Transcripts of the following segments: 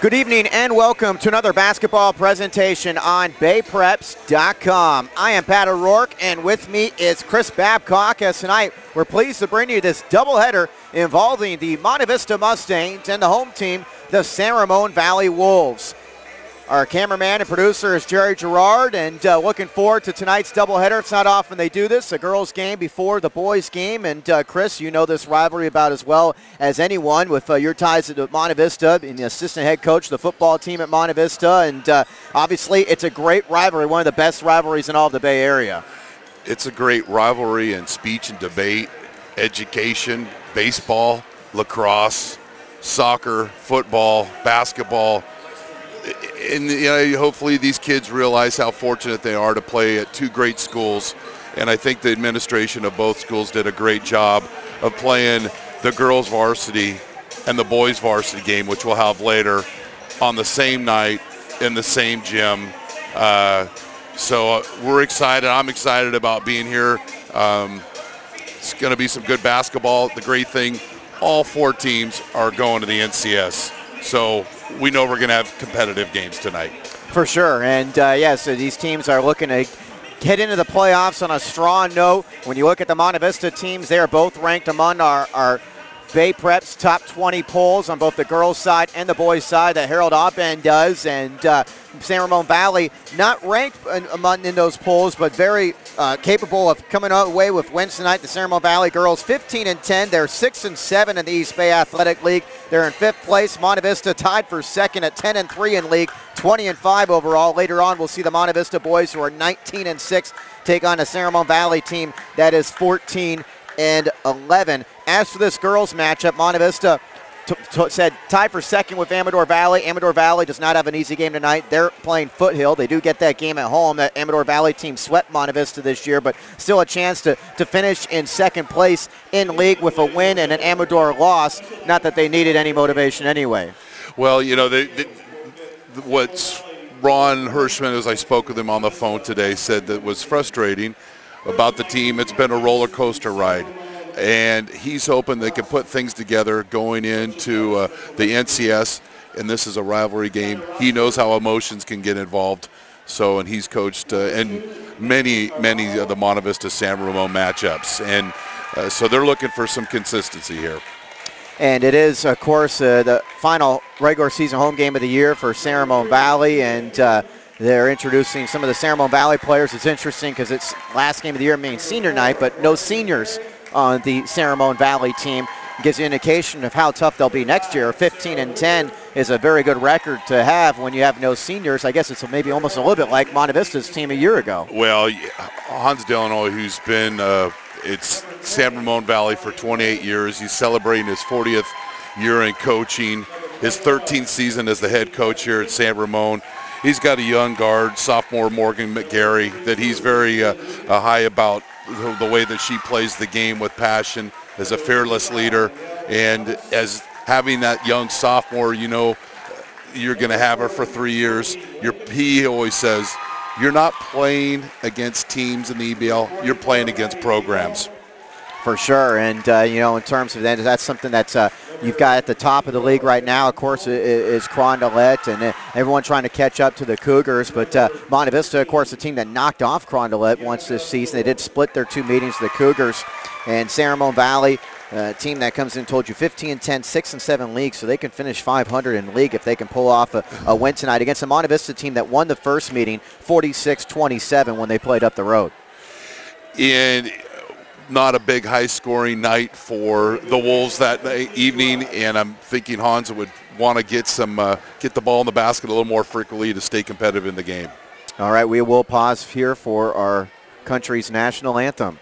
Good evening and welcome to another basketball presentation on BayPreps.com. I am Pat O'Rourke and with me is Chris Babcock. As tonight we're pleased to bring you this doubleheader involving the Monte Vista Mustangs and the home team, the San Ramon Valley Wolves. Our cameraman and producer is Jerry Gerard, and looking forward to tonight's doubleheader. It's not often they do this, a girls' game before the boys' game. And Chris, you know this rivalry about as well as anyone with your ties to Monte Vista, being the assistant head coach of the football team at Monte Vista. And obviously it's a great rivalry, one of the best rivalries in all of the Bay Area. It's a great rivalry in speech and debate, education, baseball, lacrosse, soccer, football, basketball. And hopefully these kids realize how fortunate they are to play at two great schools. And I think the administration of both schools did a great job of playing the girls varsity and the boys varsity game, which we'll have later, on the same night in the same gym. So we're excited. I'm excited about being here. It's going to be some good basketball. The great thing, all four teams are going to the NCS. So we know we're going to have competitive games tonight. For sure. And, so these teams are looking to get into the playoffs on a strong note. When you look at the Monte Vista teams, they are both ranked among our Bay Preps top 20 polls on both the girls' side and the boys' side that Harold Oppen does. And San Ramon Valley not ranked in those polls, but very capable of coming away with wins tonight. The San Ramon Valley girls 15-10. They're 6-7 in the East Bay Athletic League. They're in 5th place. Monte Vista tied for 2nd at 10-3 in league, 20-5 overall. Later on, we'll see the Monte Vista boys, who are 19-6, take on a San Ramon Valley team that is 14-11. As for this girls matchup, Monte Vista said tied for 2nd with Amador Valley. Amador Valley does not have an easy game tonight. They're playing Foothill. They do get that game at home. That Amador Valley team swept Monte Vista this year, but still a chance to finish in 2nd place in league with a win and an Amador loss. Not that they needed any motivation anyway. Well, what's Ron Hirschman, as I spoke with him on the phone today, said that was frustrating about the team. It's been a roller coaster ride. And he's hoping they can put things together going into the NCS, and this is a rivalry game. He knows how emotions can get involved. So, and he's coached in many of the Monte Vista San Ramon matchups. And so they're looking for some consistency here. And it is, of course, the final regular season home game of the year for San Ramon Valley. And they're introducing some of the San Ramon Valley players. It's interesting because it's last game of the year, means senior night, but no seniors on the San Ramon Valley team. Gives you an indication of how tough they'll be next year. 15-10 is a very good record to have when you have no seniors. I guess it's maybe almost a little bit like Monte Vista's team a year ago. Well, Hans Delanoy, who's been it's San Ramon Valley for 28 years. He's celebrating his 40th year in coaching, his 13th season as the head coach here at San Ramon. He's got a young guard, sophomore Morgan McGarry, that he's very high about the way that she plays the game with passion, as a fearless leader. And as having that young sophomore, you're going to have her for 3 years. He always says, you're not playing against teams in the EBL, you're playing against programs. For sure, and in terms of that, that's something that's you've got at the top of the league right now. Of course, is Carondelet, and everyone trying to catch up to the Cougars. But Monte Vista, of course, the team that knocked off Carondelet once this season. They did split their 2 meetings, the Cougars and San Ramon Valley. Team that comes in, told you 15-10, 6-7 league, so they can finish 500 in league if they can pull off a win tonight against the Monte Vista team that won the first meeting 46-27 when they played up the road. And not a big high-scoring night for the Wolves that evening, and I'm thinking Hans would want to get the ball in the basket a little more frequently to stay competitive in the game. All right, we will pause here for our country's national anthem.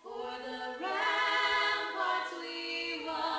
For the ramparts we run.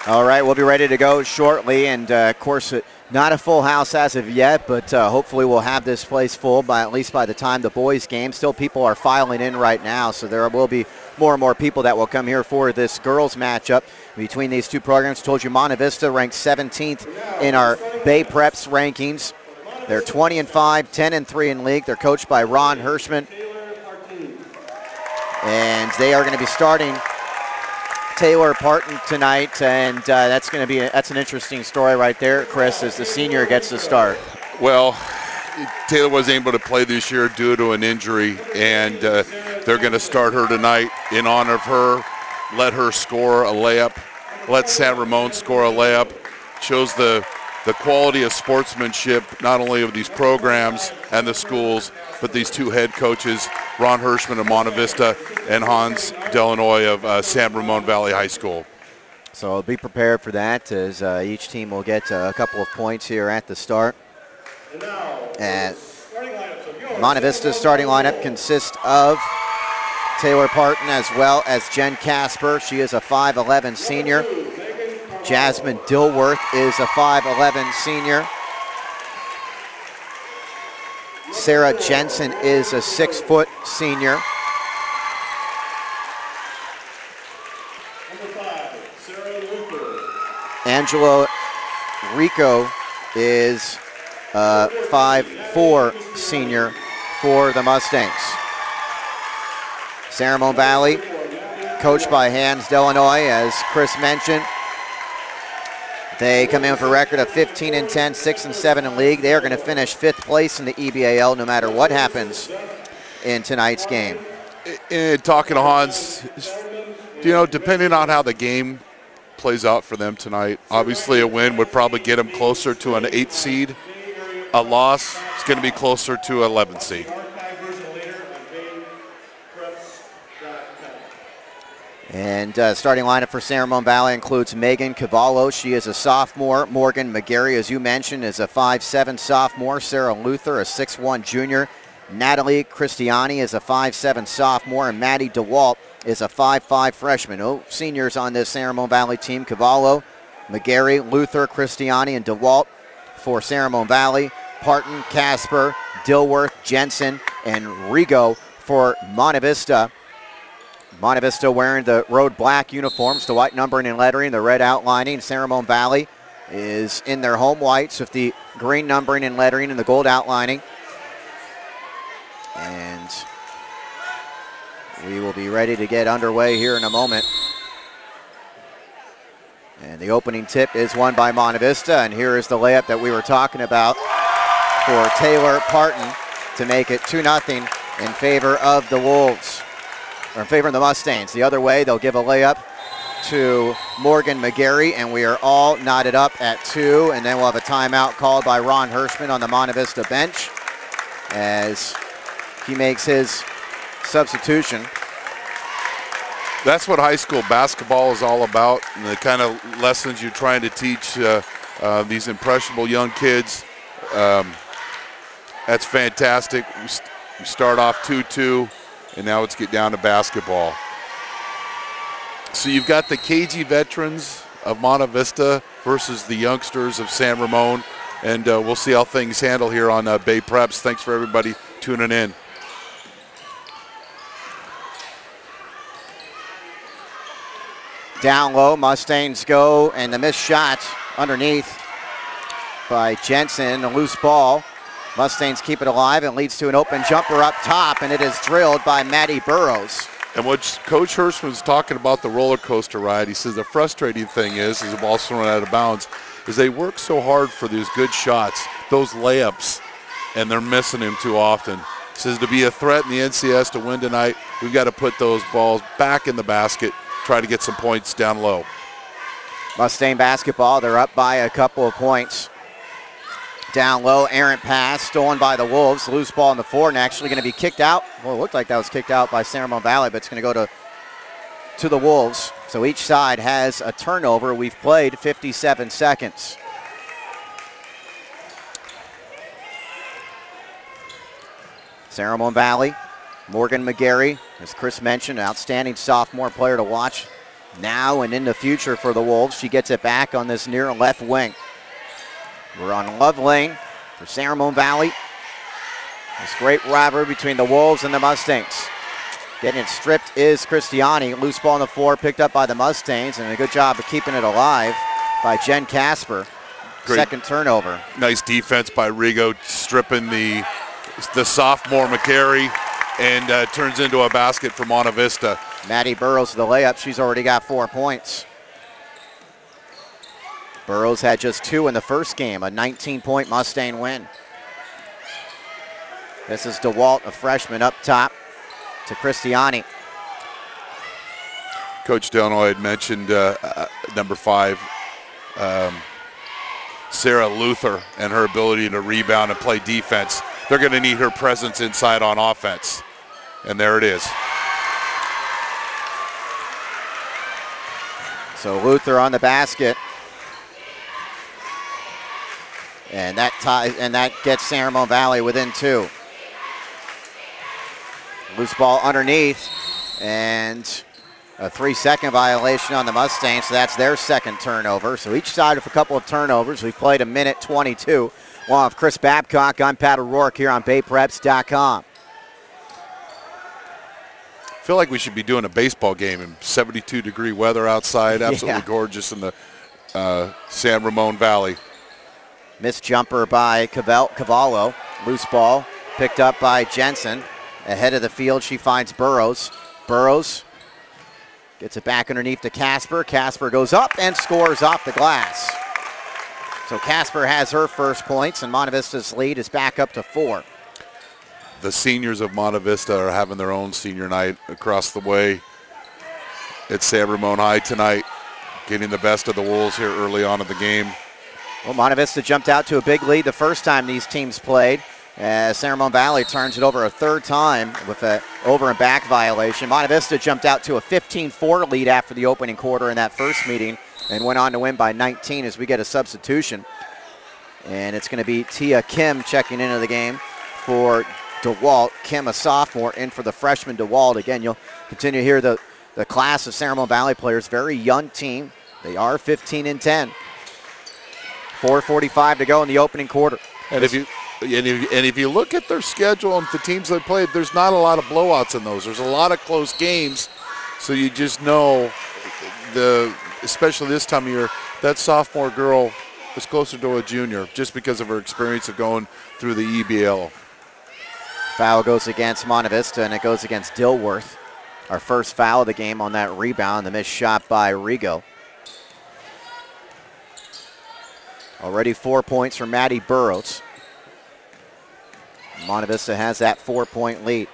All right, we'll be ready to go shortly, and of course, not a full house as of yet, but hopefully we'll have this place full by at least by the time the boys' game. Still, people are filing in right now, so there will be more and more people that will come here for this girls' matchup between these two programs. Told you Monte Vista ranked 17th in our Bay Preps rankings. They're 20-5, 10-3 in league. They're coached by Ron Hirschman, and they are going to be starting Taylor Parton tonight, and that's an interesting story right there, Chris, as the senior gets the start. Well, Taylor wasn't able to play this year due to an injury, and they're going to start her tonight in honor of her. Let her score a layup. Let San Ramon score a layup. Shows the quality of sportsmanship, not only of these programs and the schools, but these two head coaches, Ron Hirschman of Monte Vista and Hans Delanoy of San Ramon Valley High School. So be prepared for that, as each team will get a couple of points here at the start. And Monte Vista's starting lineup consists of Taylor Parton as well as Jen Casper. She is a 5'11 senior. Jasmine Dilworth is a 5'11 senior. Sarah Jensen is a 6-foot senior. Angela Rico is a 5'4 senior for the Mustangs. San Ramon Valley, coached by Hans Delanoy, as Chris mentioned. They come in with a record of 15-10, 6-7 in league. They are going to finish 5th place in the EBAL no matter what happens in tonight's game. Talking to Hans, depending on how the game plays out for them tonight, obviously a win would probably get them closer to an 8th seed. A loss is going to be closer to an 11th seed. And starting lineup for San Ramon Valley includes Megan Cavallo. She is a sophomore. Morgan McGarry, as you mentioned, is a 5'7 sophomore. Sarah Luther, a 6'1 junior. Natalie Christiani is a 5'7 sophomore. And Maddie DeWalt is a 5'5 freshman. Oh, seniors on this San Ramon Valley team. Cavallo, McGarry, Luther, Christiani, and DeWalt for San Ramon Valley. Parton, Casper, Dilworth, Jensen, and Rigo for Monte Vista. Monte Vista wearing the road black uniforms, the white numbering and lettering, the red outlining. San Ramon Valley is in their home whites with the green numbering and lettering and the gold outlining. And we will be ready to get underway here in a moment. And the opening tip is won by Monte Vista, and here is the layup that we were talking about for Taylor Parton to make it 2-0 in favor of the Wolves. Or in favor of the Mustangs. The other way, they'll give a layup to Morgan McGarry, and we are all knotted up at 2, and then we'll have a timeout called by Ron Hirschman on the Monte Vista bench as he makes his substitution. That's what high school basketball is all about, and the kind of lessons you're trying to teach these impressionable young kids. That's fantastic. We start off 2-2. And now let's get down to basketball. So you've got the KG veterans of Monte Vista versus the youngsters of San Ramon. And we'll see how things handle here on Bay Preps. Thanks for everybody tuning in. Down low, Mustangs go, and the missed shot underneath by Jensen, a loose ball. Mustangs keep it alive, and leads to an open jumper up top, and it is drilled by Maddie Burrows. And what Coach Hirschman was talking about the roller coaster ride, he says the frustrating thing is the ball's thrown out of bounds, is they work so hard for these good shots, those layups, and they're missing him too often. He says to be a threat in the NCS to win tonight, we've got to put those balls back in the basket, try to get some points down low. Mustang basketball, they're up by a couple of points. Down low, errant pass, stolen by the Wolves. Loose ball on the floor, and actually going to be kicked out. Well, it looked like that was kicked out by San Ramon Valley, but it's going to go to the Wolves. So each side has a turnover. We've played 57 seconds. San Ramon Valley, Morgan McGarry, as Chris mentioned, an outstanding sophomore player to watch now and in the future for the Wolves. She gets it back on this near left wing. We're on Love Lane for San Ramon Valley. This great rivalry between the Wolves and the Mustangs. Getting it stripped is Christiani. Loose ball on the floor, picked up by the Mustangs, and a good job of keeping it alive by Jen Casper. Great. Second turnover. Nice defense by Rigo, stripping the sophomore McGarry, and turns into a basket for Monte Vista. Maddie Burrows the layup. She's already got 4 points. Burrows had just 2 in the first game, a 19-point Mustang win. This is DeWalt, a freshman, up top to Christiani. Coach Delano had mentioned number 5, Sarah Luther, and her ability to rebound and play defense. They're going to need her presence inside on offense. And there it is. So Luther on the basket. And that gets San Ramon Valley within 2. Loose ball underneath, and a 3-second violation on the Mustangs, so that's their second turnover. So each side with a couple of turnovers. We've played a minute 22. Along with Chris Babcock, I'm Pat O'Rourke here on BayPreps.com. I feel like we should be doing a baseball game in 72-degree weather outside. Absolutely gorgeous in the San Ramon Valley. Missed jumper by Cavallo. Loose ball picked up by Jensen. Ahead of the field, she finds Burrows. Burrows gets it back underneath to Casper. Casper goes up and scores off the glass. So Casper has her first points, and Monte Vista's lead is back up to 4. The seniors of Monte Vista are having their own senior night across the way at San Ramon High tonight, getting the best of the Wolves here early on in the game. Well, Monte Vista jumped out to a big lead the first time these teams played. San Ramon Valley turns it over a third time with an over and back violation. Monte Vista jumped out to a 15-4 lead after the opening quarter in that first meeting and went on to win by 19 as we get a substitution. And it's going to be Tia Kim checking into the game for DeWalt. Kim, a sophomore, in for the freshman DeWalt. Again, you'll continue to hear the class of San Ramon Valley players. Very young team. They are 15-10. 4:45 to go in the opening quarter. And if you look at their schedule and the teams they played, there's not a lot of blowouts in those. There's a lot of close games, so you just know, especially this time of year, that sophomore girl is closer to a junior just because of her experience of going through the EBL. Foul goes against Monte Vista, and it goes against Dilworth. Our first foul of the game on that rebound, the missed shot by Rigo. Already 4 points for Maddie Burrows. Monte Vista has that 4-point lead.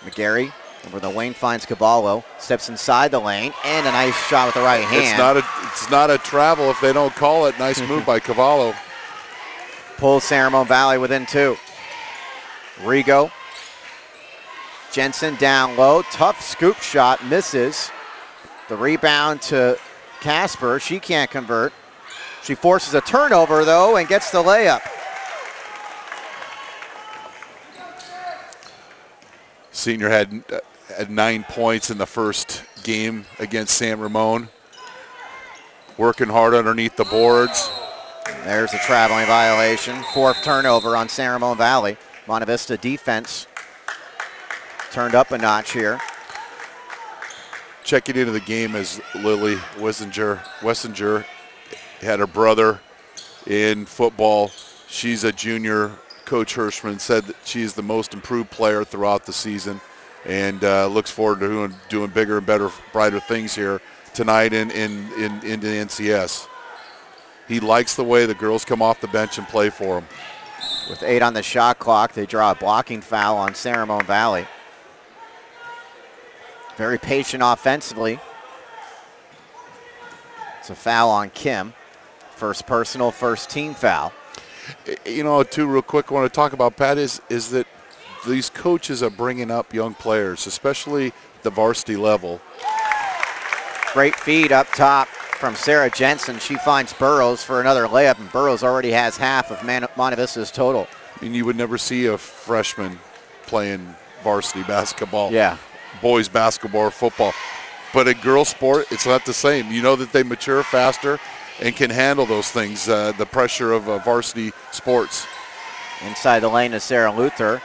McGarry over the wing finds Cavallo, steps inside the lane, and a nice shot with the right hand. It's not a travel if they don't call it. Nice move by Cavallo. Pulls San Ramon Valley within 2. Rigo. Jensen down low, tough scoop shot, misses. The rebound to Casper, she can't convert. She forces a turnover though and gets the layup. Senior had 9 points in the first game against San Ramon. Working hard underneath the boards. There's a traveling violation. 4th turnover on San Ramon Valley. Monte Vista defense turned up a notch here. Checking into the game as Lily Wessinger had her brother in football. She's a junior. Coach Hirschman said that she's the most improved player throughout the season, and looks forward to doing bigger and better, brighter things here tonight in the NCS. He likes the way the girls come off the bench and play for him. With 8 on the shot clock, they draw a blocking foul on San Ramon Valley. Very patient offensively. It's a foul on Kim. First personal, first team foul. You know, too, real quick, I want to talk about, Pat, is that these coaches are bringing up young players, especially the varsity level. Great feed up top from Sarah Jensen. She finds Burrows for another layup, and Burrows already has half of Monte Vista's total. I mean, you would never see a freshman playing varsity basketball. Yeah. Boys basketball or football. But in girls sport, it's not the same. You know that they mature faster and can handle those things, the pressure of varsity sports. Inside the lane is Sarah Luther.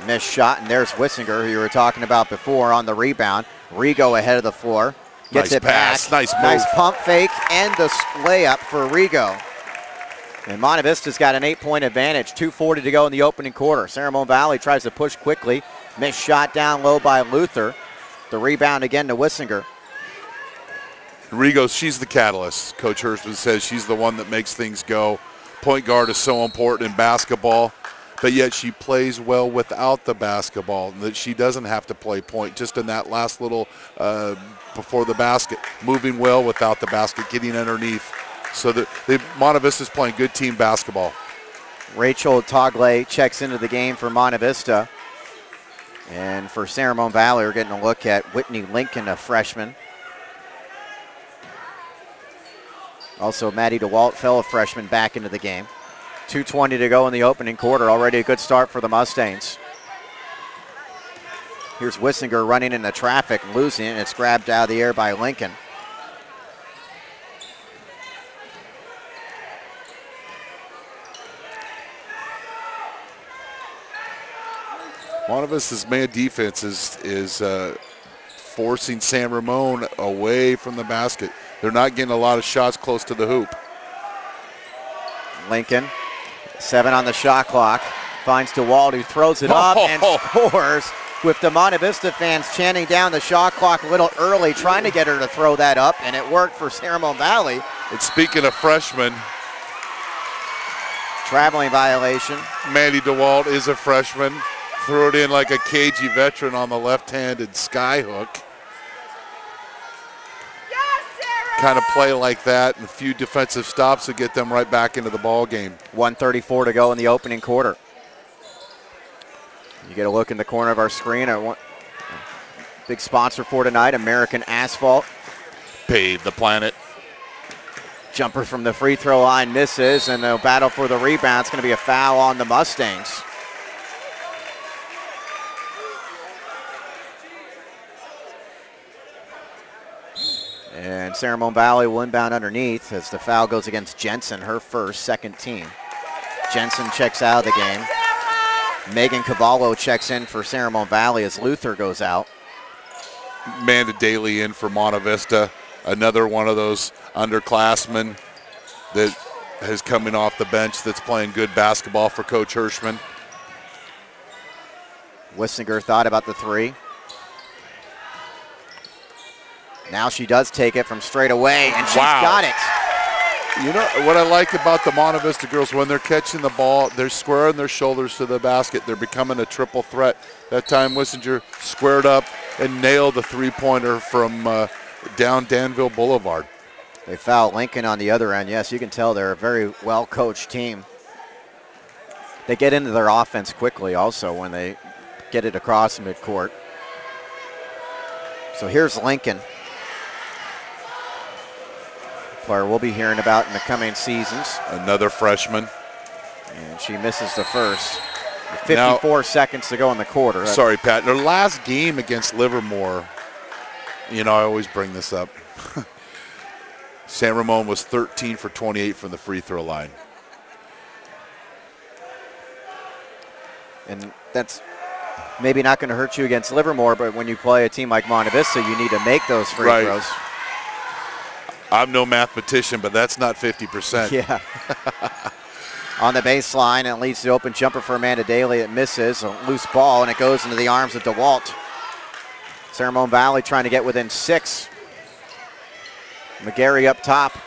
Missed shot, and there's Wissinger, who you were talking about before, on the rebound. Rigo ahead of the floor. Gets Nice it pass. back. Nice move. Nice pump fake and the layup for Rigo. And Monte Vista's got an 8-point advantage. 2:40 to go in the opening quarter. Ceramon Valley tries to push quickly. Missed shot down low by Luther. The rebound again to Wissinger. Rigo, she's the catalyst. Coach Hirschman says she's the one that makes things go. Point guard is so important in basketball, but yet she plays well without the basketball, that she doesn't have to play point just in that last little before the basket, moving well without the basket, getting underneath. So that Monte Vista's playing good team basketball. Rachel Togle checks into the game for Monte Vista. And for Ceramon Valley, we're getting a look at Whitney Lincoln, a freshman. Also, Maddie DeWalt, fellow freshman, back into the game. 2:20 to go in the opening quarter. Already a good start for the Mustangs. Here's Wissinger running into traffic, losing it, and it's grabbed out of the air by Lincoln. One of us' man defense is forcing San Ramon away from the basket. They're not getting a lot of shots close to the hoop. Lincoln, 7 on the shot clock, finds DeWalt, who throws it up and scores, with the Monte Vista fans chanting down the shot clock a little early, trying to get her to throw that up, and it worked for Ceramon Valley. And speaking of freshmen, traveling violation. Maddie DeWalt is a freshman. Threw it in like a cagey veteran on the left-handed sky hook. Kind of play like that, and a few defensive stops to get them right back into the ball game. 1:34 to go in the opening quarter. You get a look in the corner of our screen. Big sponsor for tonight, American Asphalt. Pave the planet. Jumper from the free throw line misses, and a battle for the rebound. It's going to be a foul on the Mustangs. And Ceramon Valley will inbound underneath as the foul goes against Jensen, her first, second team. Jensen checks out of the game. Megan Cavallo checks in for Ceramon Valley as Luther goes out. Amanda Daly in for Monte Vista. Another one of those underclassmen that is coming off the bench that's playing good basketball for Coach Hirschman. Wissinger thought about the three. Now she does take it from straight away, and she's got it. You know what I like about the Monte Vista girls, when they're catching the ball, they're squaring their shoulders to the basket. They're becoming a triple threat. That time Wissinger squared up and nailed the three-pointer from down Danville Boulevard. They foul Lincoln on the other end. Yes, you can tell they're a very well-coached team. They get into their offense quickly also when they get it across midcourt. So here's Lincoln. Player we'll be hearing about in the coming seasons. Another freshman. And she misses the first. 54 seconds to go in the quarter. Sorry, Pat. Their last game against Livermore, you know, I always bring this up. San Ramon was 13 for 28 from the free throw line. And that's maybe not going to hurt you against Livermore, but when you play a team like Monte Vista, you need to make those free throws. I'm no mathematician, but that's not 50%. Yeah. On the baseline, it leads to the open jumper for Amanda Daly. It misses, a loose ball, and it goes into the arms of DeWalt. Ceramon Valley trying to get within 6. McGarry up top,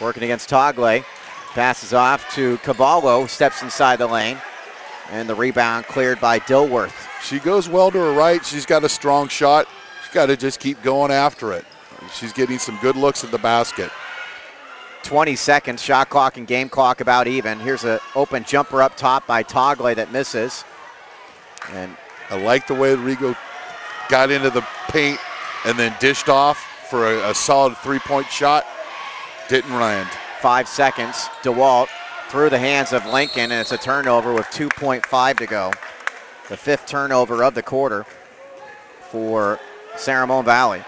working against Togle. Passes off to Cavallo, steps inside the lane, and the rebound cleared by Dilworth. She goes well to her right. She's got a strong shot. She's got to just keep going after it. She's getting some good looks at the basket. 20 seconds, shot clock and game clock about even. Here's an open jumper up top by Togle that misses. And I like the way Rigo got into the paint and then dished off for a solid three-point shot. Didn't land. 5 seconds. DeWalt through the hands of Lincoln, and it's a turnover with 2.5 to go. The 5th turnover of the quarter for Ceramon Valley.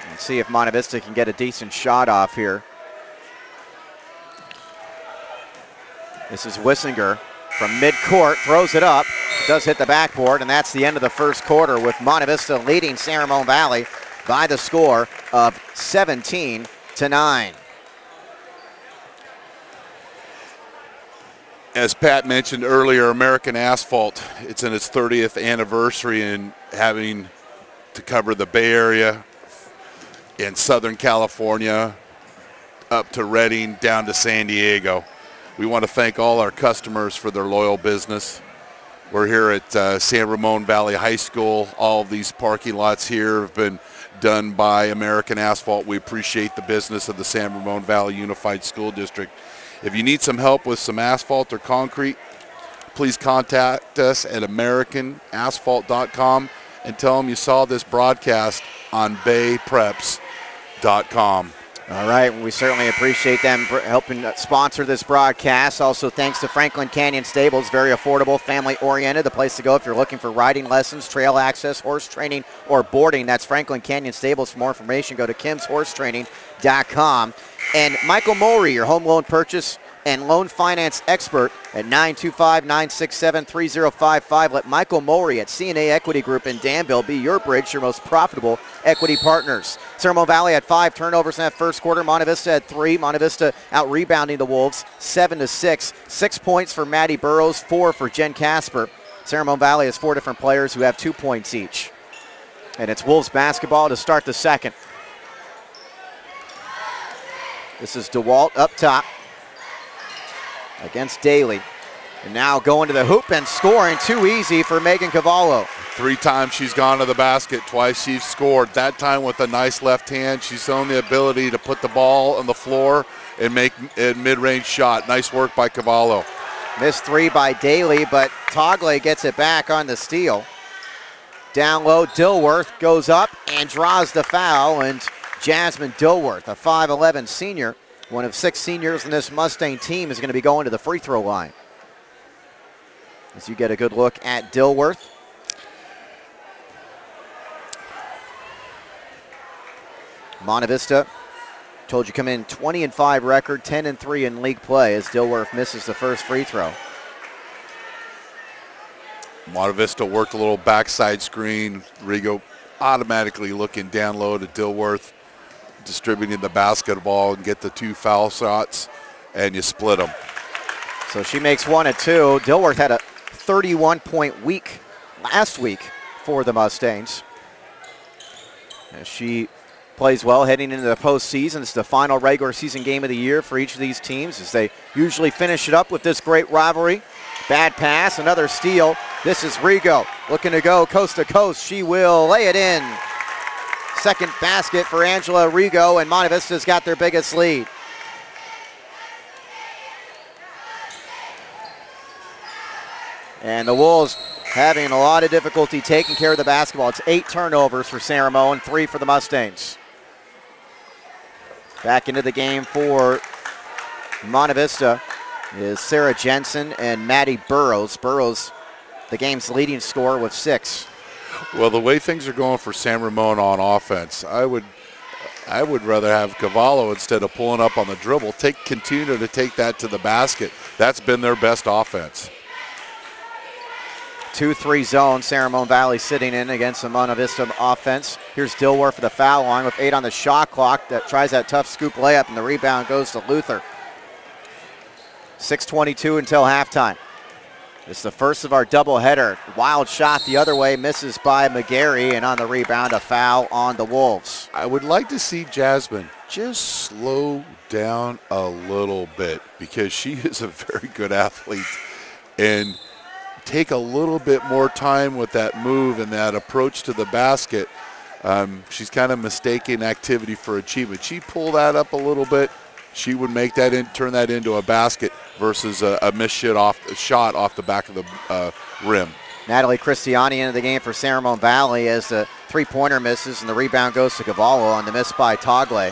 And see if Monte Vista can get a decent shot off here. This is Wissinger from midcourt, throws it up, does hit the backboard, and that's the end of the first quarter with Monte Vista leading San Ramon Valley by the score of 17-9. As Pat mentioned earlier, American Asphalt, it's in its 30th anniversary and having to cover the Bay Area in Southern California up to Redding down to San Diego. We want to thank all our customers for their loyal business. We're here at San Ramon Valley High School. All of these parking lots here have been done by American Asphalt. We appreciate the business of the San Ramon Valley Unified School District. If you need some help with some asphalt or concrete, please contact us at AmericanAsphalt.com and tell them you saw this broadcast on BayPreps.com. All right, we certainly appreciate them helping sponsor this broadcast. Also, thanks to Franklin Canyon Stables, very affordable, family-oriented, the place to go if you're looking for riding lessons, trail access, horse training, or boarding. That's Franklin Canyon Stables. For more information, go to kimshorsetraining.com. And Michael Mowry, your home loan purchase and loan finance expert at 925-967-3055. Let Michael Mowry at CNA Equity Group in Danville be your bridge, your most profitable equity partners. San Ramon Valley had 5 turnovers in that first quarter. Monte Vista had 3. Monte Vista out-rebounding the Wolves 7-6. 6 points for Maddie Burrows, 4 for Jen Casper. San Ramon Valley has 4 different players who have 2 points each. And it's Wolves basketball to start the second. This is DeWalt up top against Daly. And now going to the hoop and scoring. Too easy for Megan Cavallo. 3 times she's gone to the basket, twice she's scored. That time with a nice left hand. She's shown the ability to put the ball on the floor and make a mid-range shot. Nice work by Cavallo. Missed 3 by Daly, but Togle gets it back on the steal. Down low, Dilworth goes up and draws the foul, and Jasmine Dilworth, a 5'11 senior, one of 6 seniors in this Mustang team, is going to be going to the free throw line. As you get a good look at Dilworth. Monte Vista, told you come in 20-5 record, 10-3 in league play as Dilworth misses the first free throw. Monte Vista worked a little backside screen. Rigo automatically looking down low to Dilworth, distributing the basketball and get the 2 foul shots, and you split them. So she makes 1 of 2. Dilworth had a 31-point week last week for the Mustangs. As she plays well heading into the postseason. It's the final regular season game of the year for each of these teams as they usually finish it up with this great rivalry. Bad pass, another steal. This is Rigo looking to go coast to coast. She will lay it in. Second basket for Angela Rigo, and Monte Vista's got their biggest lead. And the Wolves having a lot of difficulty taking care of the basketball. It's 8 turnovers for San Ramon, 3 for the Mustangs. Back into the game for Monte Vista is Sarah Jensen and Maddie Burrows. Burrows, the game's leading scorer with 6. Well, the way things are going for San Ramon on offense, I would rather have Cavallo instead of pulling up on the dribble. Continue to take that to the basket. That's been their best offense. 2-3 zone, San Ramon Valley sitting in against the Monte Vista offense. Here's Dilworth for the foul line with 8 on the shot clock. That tries that tough scoop layup, and the rebound goes to Luther. 6:22 until halftime. It's the first of our doubleheader. Wild shot the other way, misses by McGarry, and on the rebound, a foul on the Wolves. I would like to see Jasmine just slow down a little bit because she is a very good athlete, and take a little bit more time with that move and that approach to the basket. She's kind of mistaking activity for achievement. She pulled that up a little bit. She would make that turn that into a basket versus a missed shot off the back of the rim. Natalie Cristiani into the game for San Ramon Valley as the 3-pointer misses, and the rebound goes to Cavallo on the miss by Togle.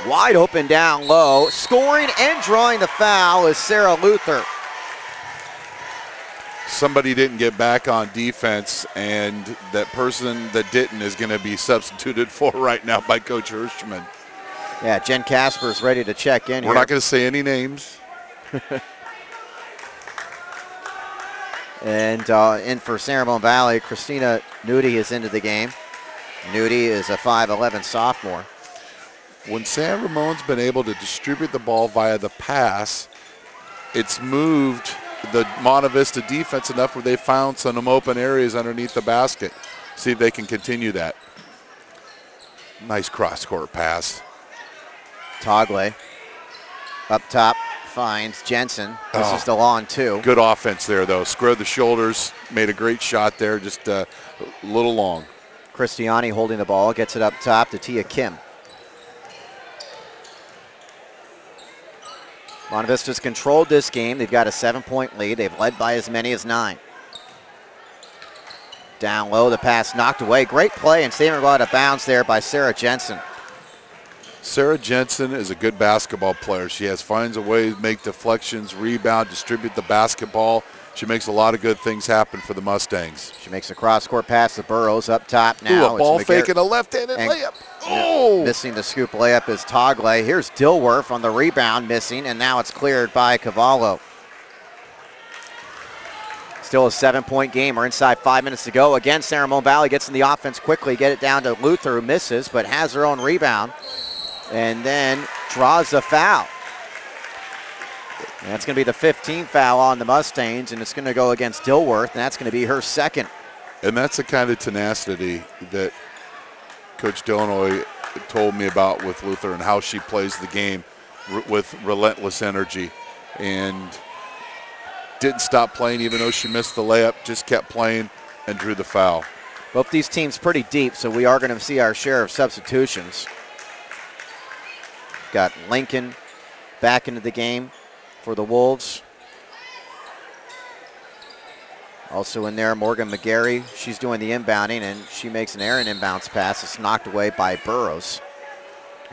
Wide open down low. Scoring and drawing the foul is Sarah Luther. somebody didn't get back on defense, and that person that didn't is going to be substituted for right now by Coach Hirschman. Yeah, Jen Casper's ready to check in. We're not going to say any names. And in for San Ramon Valley, Christina Nudie is into the game. Nudie is a 5'11 sophomore. When San Ramon's been able to distribute the ball via the pass, it's moved the Monte Vista defense enough where they found some open areas underneath the basket. See if they can continue that. Nice cross-court pass. Togle up top finds Jensen. This is the long two. Good offense there, though. Squared the shoulders, made a great shot there, just a little long. Christiani holding the ball, gets it up top to Tia Kim. Monte Vista's controlled this game. They've got a 7-point lead. They've led by as many as 9. Down low, the pass knocked away. Great play, and St. Ramon out of bounds there by Sarah Jensen. Sarah Jensen is a good basketball player. She finds a way to make deflections, rebound, distribute the basketball. She makes a lot of good things happen for the Mustangs. She makes a cross-court pass to Burrows up top now. Ooh, a ball fake and a left-handed layup. Oh! Missing the scoop layup is Togle. Here's Dilworth on the rebound, missing, and now it's cleared by Cavallo. Still a 7-point game. We're inside 5 minutes to go. Again, San Ramon Valley gets in the offense quickly, get it down to Luther, who misses, but has her own rebound, and then draws a foul. And that's going to be the 15th foul on the Mustangs, and it's going to go against Dilworth, and that's going to be her second. And that's the kind of tenacity that Coach Delanoy told me about with Luther and how she plays the game with relentless energy. And didn't stop playing even though she missed the layup, just kept playing and drew the foul. Both these teams pretty deep, so we are going to see our share of substitutions. Got Lincoln back into the game for the Wolves. Also in there, Morgan McGarry. She's doing the inbounding, and she makes an errant inbounds pass. It's knocked away by Burrows.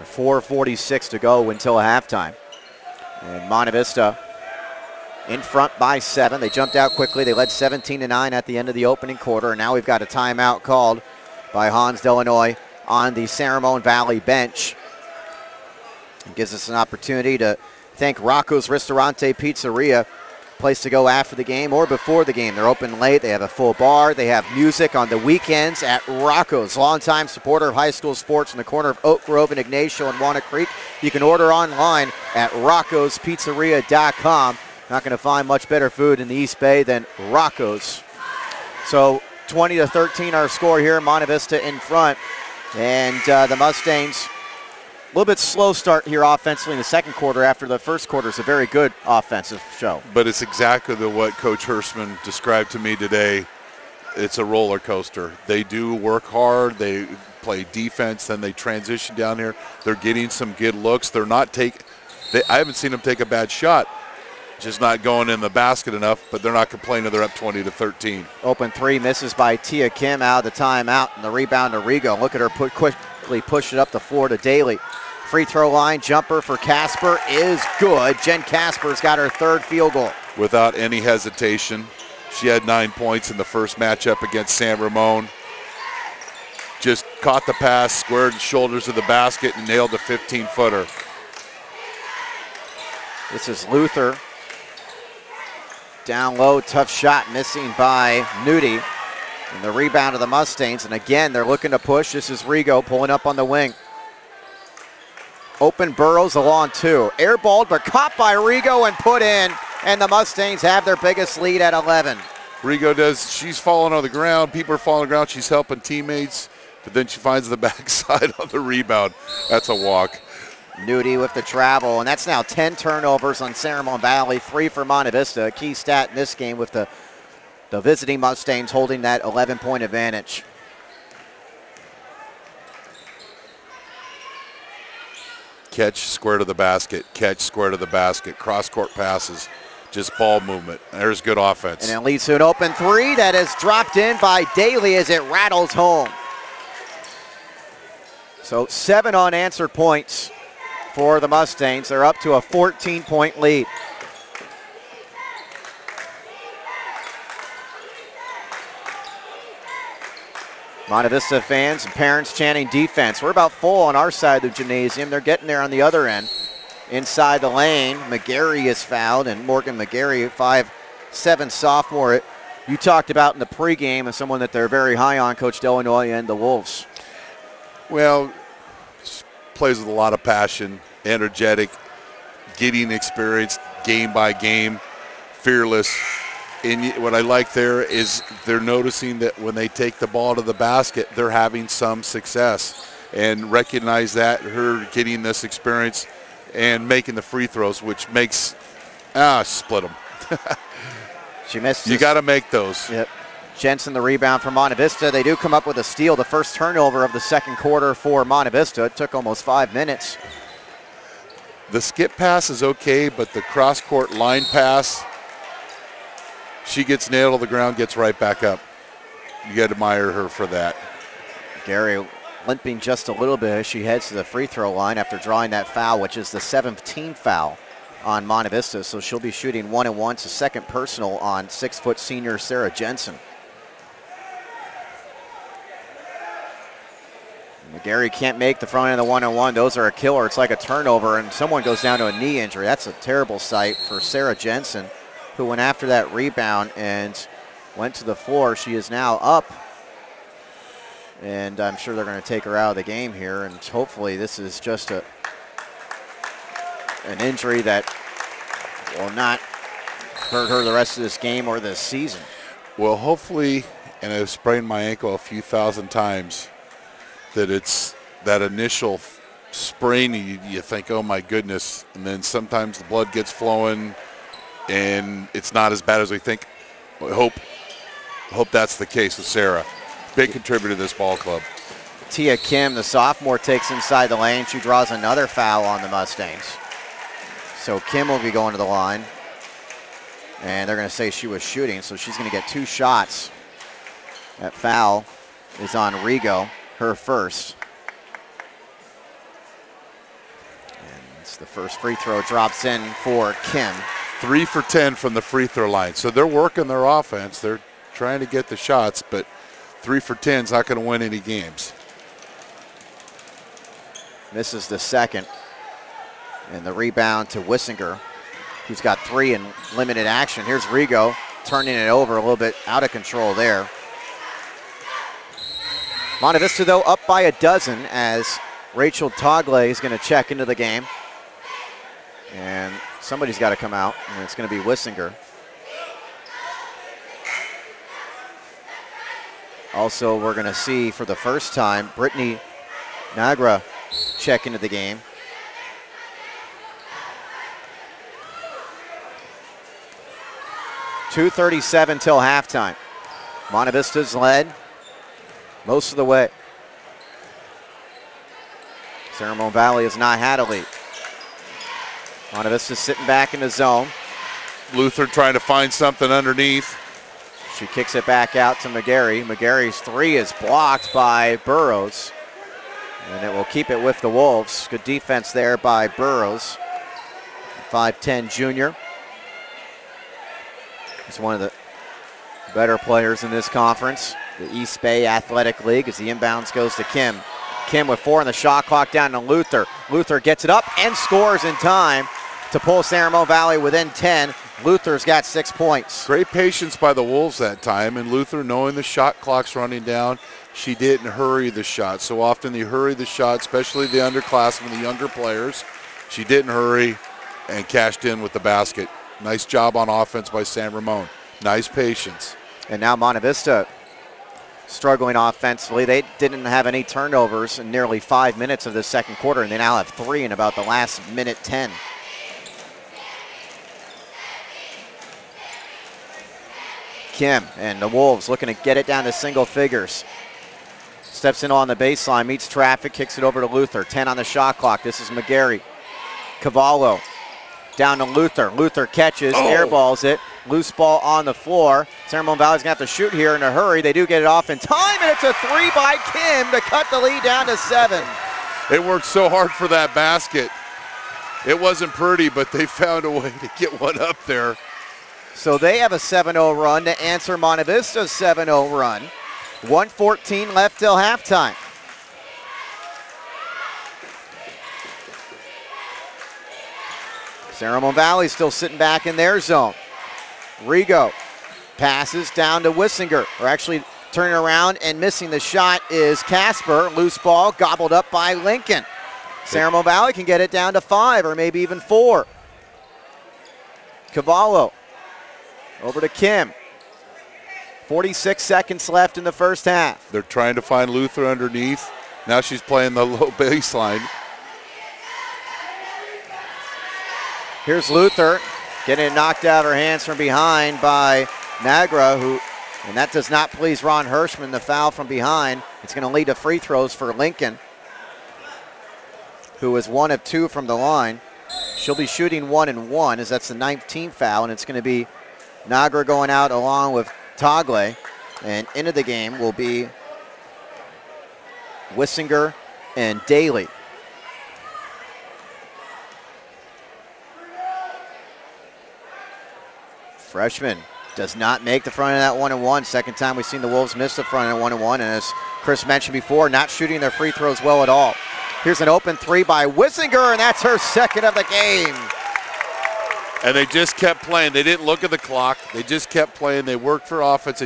4:46 to go until halftime. And Monte Vista in front by 7. They jumped out quickly. They led 17-9 at the end of the opening quarter, and now we've got a timeout called by Hans Delanoy on the San Ramon Valley bench. It gives us an opportunity to thank Rocco's Ristorante Pizzeria, place to go after the game or before the game. They're open late. They have a full bar. They have music on the weekends at Rocco's. Longtime supporter of high school sports in the corner of Oak Grove and Ignacio and Walnut Creek. You can order online at roccospizzeria.com. Not going to find much better food in the East Bay than Rocco's. So 20-13 our score here. Monte Vista in front. And the Mustangs, a little bit slow start here offensively in the second quarter after the first quarter is a very good offensive show. But it's exactly what Coach Hirschman described to me today. It's a roller coaster. They do work hard. They play defense. Then they transition down here. They're getting some good looks. They're not I haven't seen them take a bad shot. Just not going in the basket enough, but they're not complaining. They're up 20-13. Open three misses by Tia Kim out of the timeout, and the rebound to Rigo. Look at her quickly push it up the floor to Daly. Free throw line jumper for Casper is good. Jen Casper's got her third field goal. Without any hesitation. She had 9 points in the first matchup against San Ramon. Just caught the pass, squared the shoulders of the basket, and nailed the 15-footer. This is Luther. Down low, tough shot, missing by Nudie. And the rebound of the Mustangs, and again, they're looking to push. This is Rigo pulling up on the wing. Open Burrows along two. Airballed, but caught by Rigo and put in, and the Mustangs have their biggest lead at 11. Rigo does, she's falling on the ground. People are falling on the ground. She's helping teammates, but then she finds the backside on the rebound. That's a walk. Nudie with the travel, and that's now 10 turnovers on San Ramon Valley, 3 for Monte Vista. A key stat in this game with the visiting Mustangs holding that 11-point advantage. Catch, square to the basket, catch, square to the basket, cross-court passes, just ball movement. There's good offense. And it leads to an open three that is dropped in by Daly as it rattles home. So 7 unanswered points for the Mustangs. They're up to a 14-point lead. Monte Vista fans and parents chanting defense. We're about full on our side of the gymnasium. They're getting there on the other end. Inside the lane, McGarry is fouled, and Morgan McGarry, 5'7" sophomore, you talked about in the pregame as someone that they're very high on, Coach Delanoy and the Wolves. Well, plays with a lot of passion, energetic, getting experience game by game, fearless. And what I like there is they're noticing that when they take the ball to the basket, they're having some success, and recognize that, her getting this experience and making the free throws, which makes, split them. She missed. You got to make those. Yep. Jensen the rebound for Monte Vista. They do come up with a steal, the first turnover of the second quarter for Monte Vista. It took almost 5 minutes. The skip pass is okay, but the cross-court line pass, she gets nailed on the ground, gets right back up. You got to admire her for that. Gary limping just a little bit as she heads to the free throw line after drawing that foul, which is the 7th team foul on Monte Vista. So she'll be shooting 1-1. It's a second personal on 6-foot senior Sarah Jensen. McGarry can't make the front end of the 1-on-1. Those are a killer. It's like a turnover, and someone goes down to a knee injury. That's a terrible sight for Sarah Jensen, who went after that rebound and went to the floor. She is now up, and I'm sure they're going to take her out of the game here, and hopefully this is just an injury that will not hurt her the rest of this game or this season. Well, hopefully, and I've sprained my ankle a few thousand times, that it's that initial sprain, you think, oh my goodness, and then sometimes the blood gets flowing and it's not as bad as we think. I hope that's the case with Sarah. Big contributor to this ball club. Tia Kim, the sophomore, takes inside the lane. She draws another foul on the Mustangs. So Kim will be going to the line, and they're going to say she was shooting, so she's going to get 2 shots. That foul is on Rigo, her first. And it's the first free throw drops in for Kim. 3 for 10 from the free throw line. So they're working their offense. They're trying to get the shots, but 3 for 10 is not going to win any games. This is the second. And the rebound to Wissinger, who's got 3 in limited action. Here's Rigo turning it over a little bit out of control there. Monte Vista, though, up by a dozen as Rachel Togle is going to check into the game. And somebody's got to come out, and it's going to be Wissinger. Also, we're going to see for the first time Brittany Nagra check into the game. .237 till halftime. Monte Vista's led most of the way. Ramon Valley has not had a lead. Monte Vista's sitting back in the zone. Luther trying to find something underneath. She kicks it back out to McGarry. McGarry's 3 is blocked by Burrows. And it will keep it with the Wolves. Good defense there by Burrows. 5'10" junior. He's one of the better players in this conference. The East Bay Athletic League as the inbounds goes to Kim. Kim with 4 on the shot clock down to Luther. Luther gets it up and scores in time to pull Ramon Valley within 10. Luther's got 6 points. Great patience by the Wolves that time, and Luther, knowing the shot clock's running down, she didn't hurry the shot. So often they hurry the shot, especially the underclassmen, the younger players. She didn't hurry and cashed in with the basket. Nice job on offense by San Ramon. Nice patience. And now Monte Vista struggling offensively. They didn't have any turnovers in nearly 5 minutes of the second quarter, and they now have 3 in about the last minute 10. Kim and the Wolves looking to get it down to single figures. Steps in on the baseline, meets traffic, kicks it over to Luther. 10 on the shot clock. This is McGarry. Cavallo down to Luther. Luther catches, airballs it. Loose ball on the floor. Ramon Valley's going to have to shoot here in a hurry. They do get it off in time, and it's a 3 by Kim to cut the lead down to 7. They worked so hard for that basket. It wasn't pretty, but they found a way to get one up there. So they have a 7-0 run to answer Monte Vista's 7-0 run. 1:14 left till halftime. Ramon Valley still sitting back in their zone. Rigo passes down to Wissinger, or actually turning around and missing the shot is Casper. Loose ball gobbled up by Lincoln. Ramon Valley can get it down to 5 or maybe even 4. Cavallo over to Kim. 46 seconds left in the first half. They're trying to find Luther underneath. Now she's playing the low baseline. Here's Luther getting it knocked out of her hands from behind by Nagra, and that does not please Ron Hirschman, the foul from behind. It's going to lead to free throws for Lincoln, who is 1 of 2 from the line. She'll be shooting 1 and 1, as that's the 19th foul, and it's going to be Nagra going out along with Tagle, and into the game will be Wissinger and Daly. Freshman does not make the front of that 1 and 1. Second time we've seen the Wolves miss the front of 1 and 1, and as Chris mentioned before, not shooting their free throws well at all. Here's an open 3 by Wissinger, and that's her second of the game. And they just kept playing. They didn't look at the clock. They just kept playing. They worked for offense.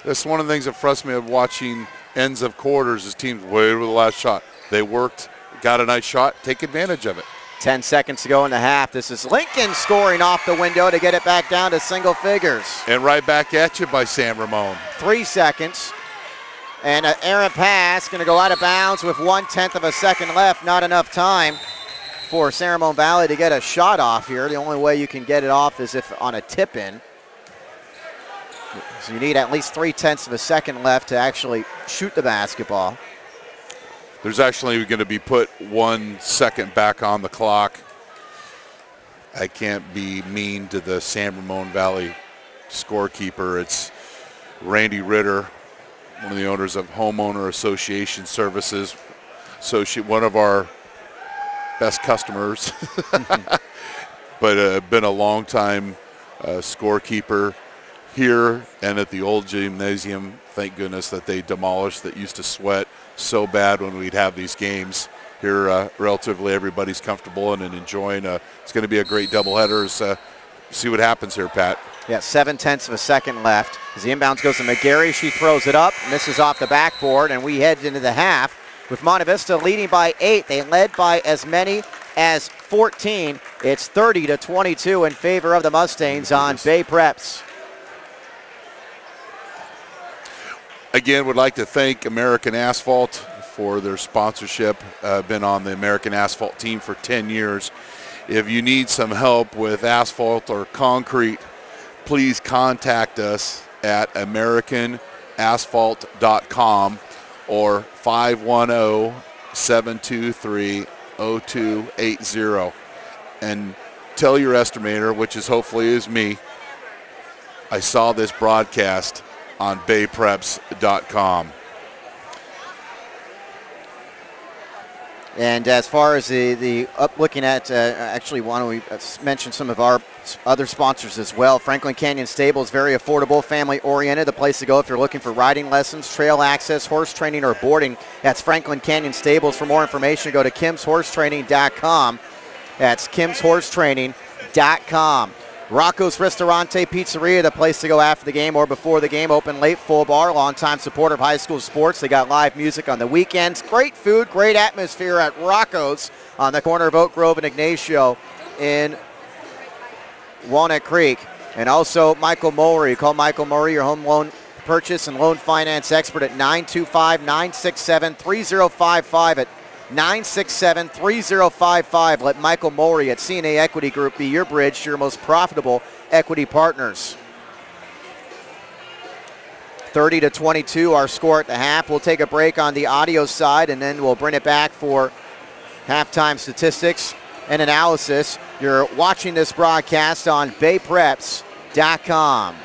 That's one of the things that frustrates me of watching ends of quarters is teams waited for the last shot. They worked, got a nice shot, take advantage of it. 10 seconds to go in the half. This is Lincoln scoring off the window to get it back down to single figures. And right back at you by San Ramon. 3 seconds. And an errant pass going to go out of bounds with 1/10 of a second left. Not enough time for San Ramon Valley to get a shot off here. The only way you can get it off is if on a tip-in. So you need at least 3/10 of a second left to actually shoot the basketball. There's actually going to be put 1 second back on the clock. I can't be mean to the San Ramon Valley scorekeeper. It's Randy Ritter, one of the owners of Homeowner Association Services, one of our best customers, but been a long time scorekeeper here and at the old gymnasium. Thank goodness that they demolished that used to sweat so bad when we'd have these games. Here relatively everybody's comfortable and enjoying. It's going to be a great doubleheader. See what happens here, Pat. Yeah, 7/10 of a second left. As the inbounds goes to McGarry, she throws it up, misses off the backboard, and we head into the half with Monte Vista leading by 8. They led by as many as 14. It's 30-22 in favor of the Mustangs on Bay Preps. Again, would like to thank American Asphalt for their sponsorship. Been on the American Asphalt team for 10 years. If you need some help with asphalt or concrete, please contact us at americanasphalt.com or 510-723-0280. And tell your estimator, which is hopefully is me, I saw this broadcast on baypreps.com. And as far as the looking at, actually, why don't we mention some of our other sponsors as well. Franklin Canyon Stable is very affordable, family-oriented, the place to go if you're looking for riding lessons, trail access, horse training, or boarding. That's Franklin Canyon Stables. For more information, go to kimshorsetraining.com. That's kimshorsetraining.com. Rocco's Ristorante Pizzeria, the place to go after the game or before the game. Open late, full bar, longtime supporter of high school sports. They got live music on the weekends. Great food, great atmosphere at Rocco's on the corner of Oak Grove and Ignacio in Walnut Creek. And also Michael Mulry. Call Michael Mulry, your home loan purchase and loan finance expert at 925-967-3055 at 967-3055. Let Michael Mulry at CNA Equity Group be your bridge to your most profitable equity partners. 30-22, our score at the half. We'll take a break on the audio side, and then we'll bring it back for halftime statistics and analysis. You're watching this broadcast on baypreps.com.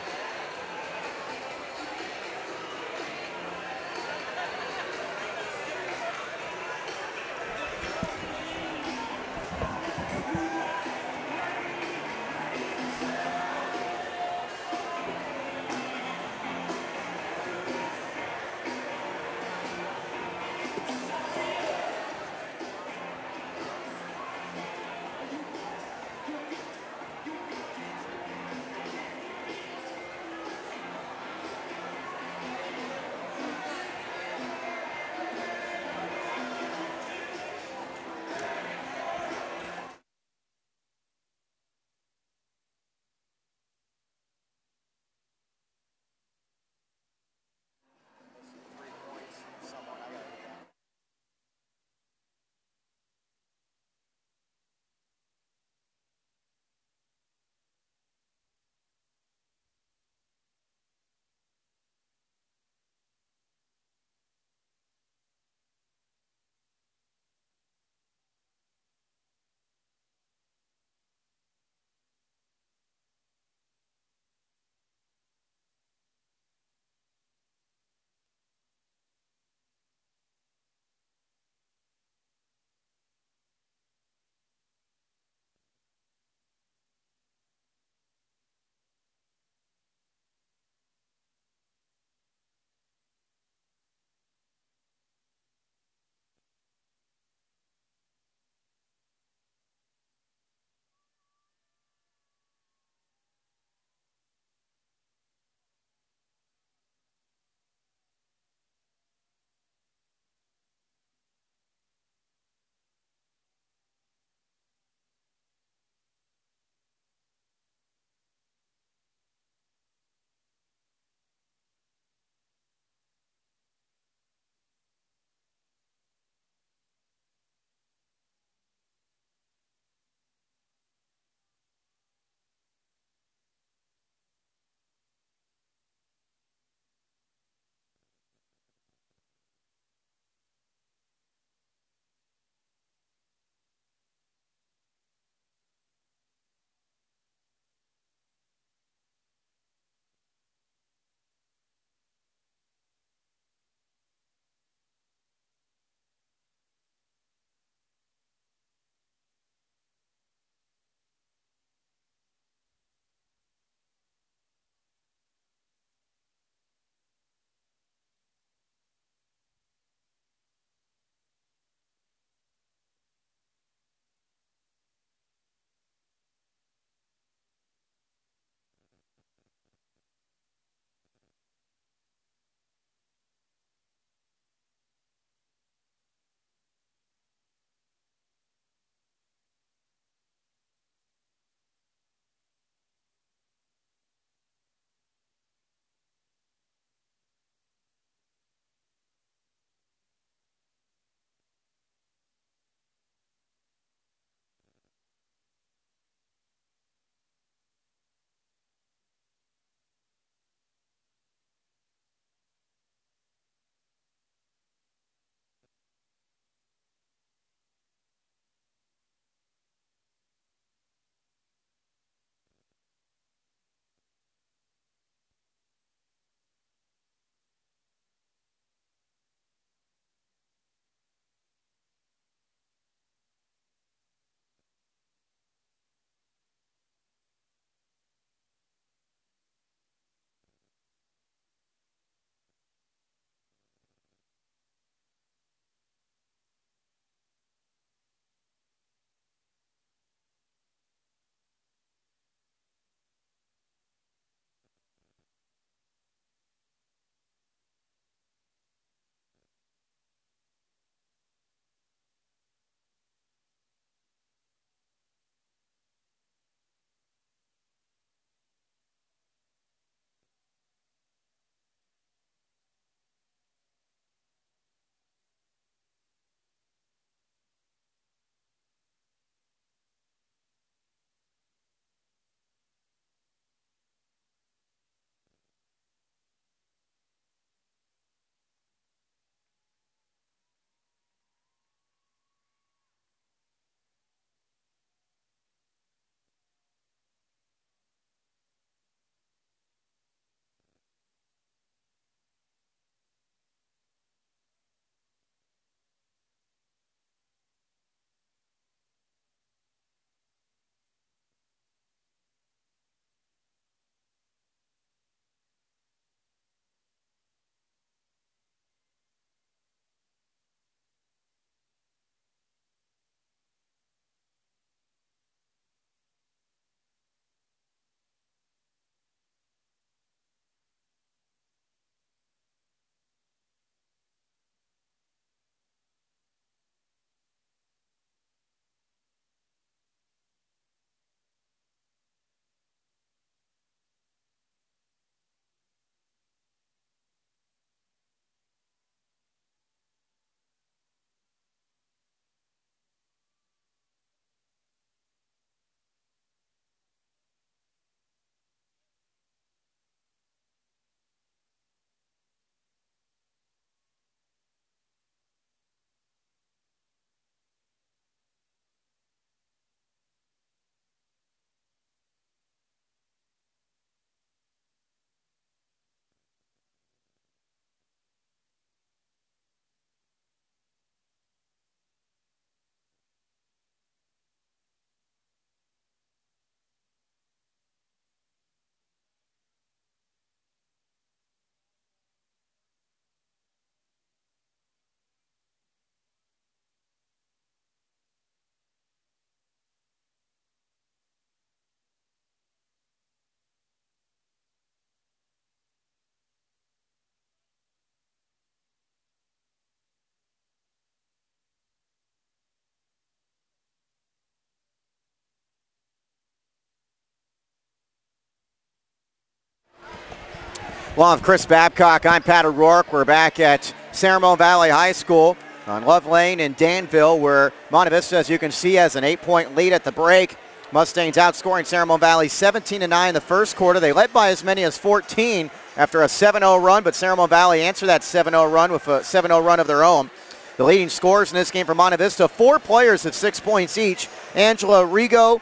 Well, I'm Chris Babcock. I'm Pat O'Rourke. We're back at Ceremon Valley High School on Love Lane in Danville, where Monte Vista, as you can see, has an 8-point lead at the break. Mustangs outscoring Ceremon Valley 17-9 in the first quarter. They led by as many as 14 after a 7-0 run, but Ceremon Valley answered that 7-0 run with a 7-0 run of their own. The leading scorers in this game for Monte Vista, 4 players at 6 points each. Angela Rigo,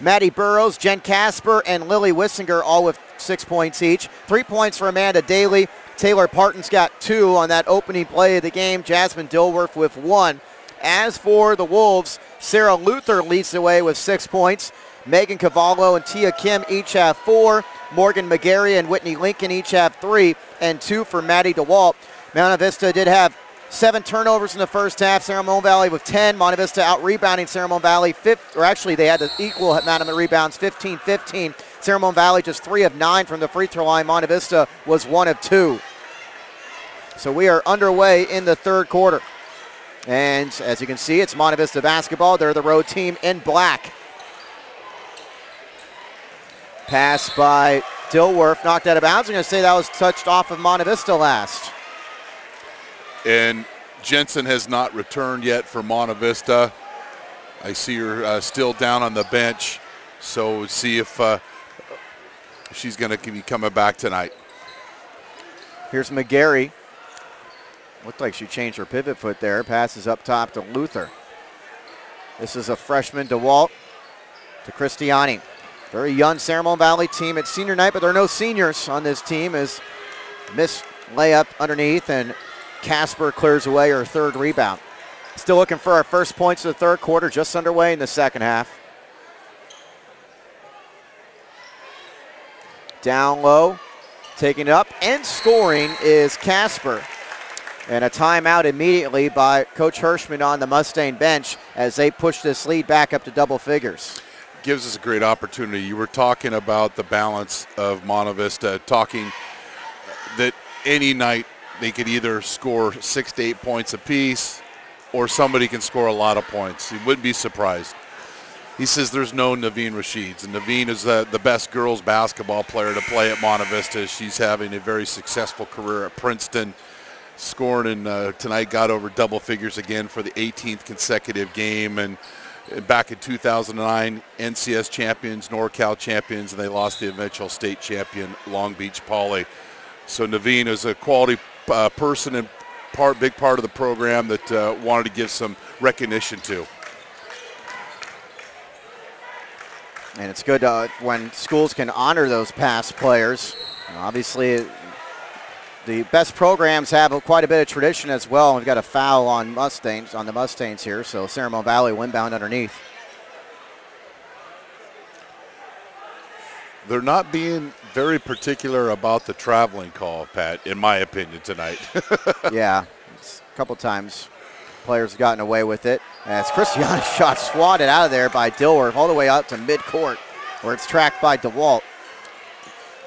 Maddie Burrows, Jen Casper, and Lily Wissinger, all with 6 points each. 3 points for Amanda Daly. Taylor Parton's got 2 on that opening play of the game. Jasmine Dilworth with 1. As for the Wolves, Sarah Luther leads the way with 6 points. Megan Cavallo and Tia Kim each have 4. Morgan McGarry and Whitney Lincoln each have 3, and 2 for Maddie DeWalt. Monte Vista did have 7 turnovers in the first half. Ceremon Valley with 10. Monte Vista out-rebounding Ceremon Valley. They had the equal amount of rebounds, 15-15. Ceremon Valley just 3 of 9 from the free throw line. Monte Vista was 1 of 2. So we are underway in the third quarter. And as you can see, it's Monte Vista basketball. They're the road team in black. Pass by Dilworth, knocked out of bounds. I'm going to say that was touched off of Monte Vista last. And Jensen has not returned yet for Monte Vista. I see her still down on the bench. So we'll see if she's going to be coming back tonight. Here's McGarry. Looked like she changed her pivot foot there. Passes up top to Luther. This is a freshman, DeWalt to Christiani. Very young Ceremon Valley team at senior night, but there are no seniors on this team as missed layup underneath, and Casper clears away her third rebound. Still looking for our first points of the third quarter, just underway in the second half. Down low, taking it up, and scoring is Casper. And a timeout immediately by Coach Hirschman on the Mustang bench as they push this lead back up to double figures. Gives us a great opportunity. You were talking about the balance of Monte Vista, talking that any night they could either score 6 to 8 points apiece or somebody can score a lot of points. He wouldn't be surprised. He says there's no Naveen Rashids, and Naveen is the best girls basketball player to play at Monte Vista. She's having a very successful career at Princeton, scoring, and tonight got over double figures again for the 18th consecutive game. And back in 2009, NCS champions, NorCal champions, and they lost the eventual state champion, Long Beach Poly. So Naveen is a quality person and big part of the program that wanted to give some recognition to. And it's good when schools can honor those past players. Obviously, the best programs have quite a bit of tradition as well. We've got a foul on the Mustangs here, so Ceremon Valley windbound underneath. They're not being very particular about the traveling call, Pat, in my opinion, tonight. Yeah, a couple times players have gotten away with it. As Christiana's shot swatted out of there by Dilworth all the way out to midcourt, where it's tracked by DeWalt.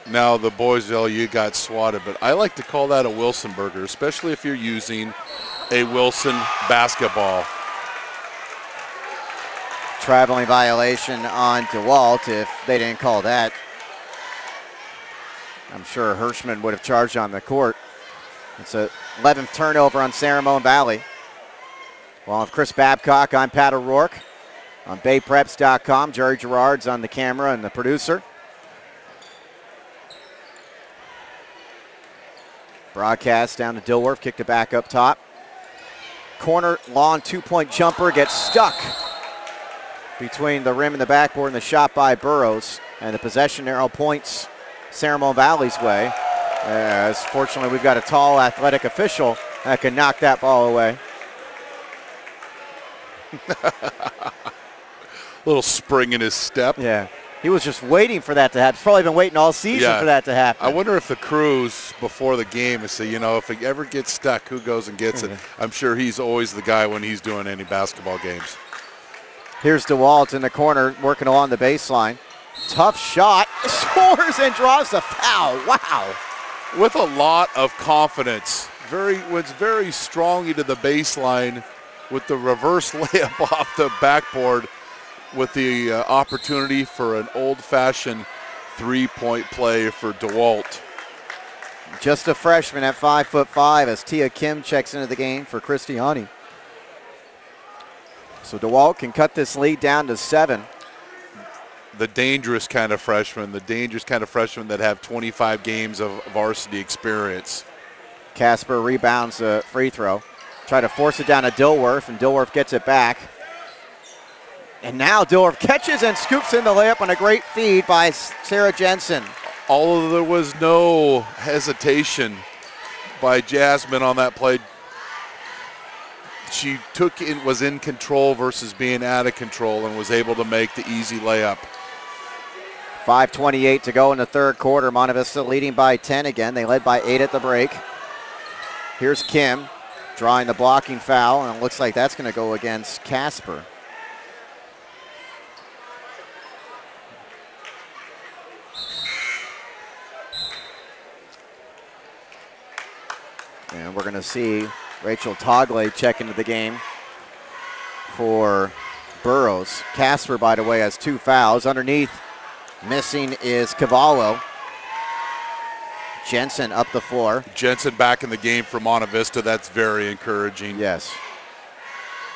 Now the boys yell, you got swatted, but I like to call that a Wilson burger, especially if you're using a Wilson basketball. Traveling violation on DeWalt if they didn't call that. I'm sure Hirschman would have charged on the court. It's a 11th turnover on Ceremon Valley. Well, with Chris Babcock, I'm Pat O'Rourke on BayPreps.com. Jerry Gerard's on the camera and the producer. Broadcast down to Dilworth, kicked it back up top. Corner, long 2-point jumper gets stuck between the rim and the backboard, and the shot by Burrows. And the possession arrow points Ceremon Valley's way. As fortunately, we've got a tall, athletic official that can knock that ball away. Little spring in his step. Yeah. He was just waiting for that to happen. He's probably been waiting all season for that to happen. I wonder if the crews before the game say, you know, if it ever gets stuck, who goes and gets it? I'm sure he's always the guy when he's doing any basketball games. Here's DeWalt in the corner working along the baseline. Tough shot. Scores and draws the foul. Wow. With a lot of confidence. Went very strongly to the baseline with the reverse layup off the backboard, with the opportunity for an old-fashioned three-point play for DeWalt. Just a freshman at 5'5" as Tia Kim checks into the game for Christiani. So DeWalt can cut this lead down to 7. The dangerous kind of freshmen that have 25 games of varsity experience. Casper rebounds a free throw. Try to force it down to Dilworth, and Dilworth gets it back. And now Dilworth catches and scoops in the layup on a great feed by Sarah Jensen. Although there was no hesitation by Jasmine on that play, she was in control versus being out of control and was able to make the easy layup. 5:28 to go in the third quarter. Monte Vista leading by 10 again. They led by 8 at the break. Here's Kim drawing the blocking foul, and it looks like that's going to go against Casper. And we're going to see Rachel Togley check into the game for Burroughs. Casper, by the way, has 2 fouls. Underneath, missing is Cavallo. Jensen up the floor. Jensen back in the game for Monte Vista. That's very encouraging. Yes.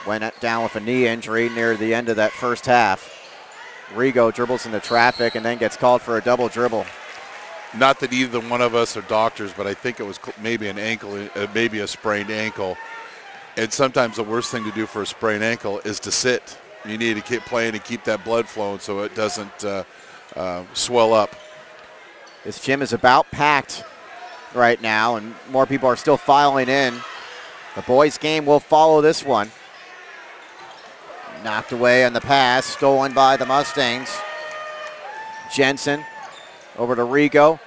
Went down with a knee injury near the end of that first half. Rigo dribbles into traffic and then gets called for a double dribble. Not that either one of us are doctors, but I think it was maybe an ankle, maybe a sprained ankle. And sometimes the worst thing to do for a sprained ankle is to sit. You need to keep playing and keep that blood flowing so it doesn't swell up. This gym is about packed right now, and more people are still filing in. The boys' game will follow this one. Knocked away on the pass, stolen by the Mustangs. Jensen over to Rigo.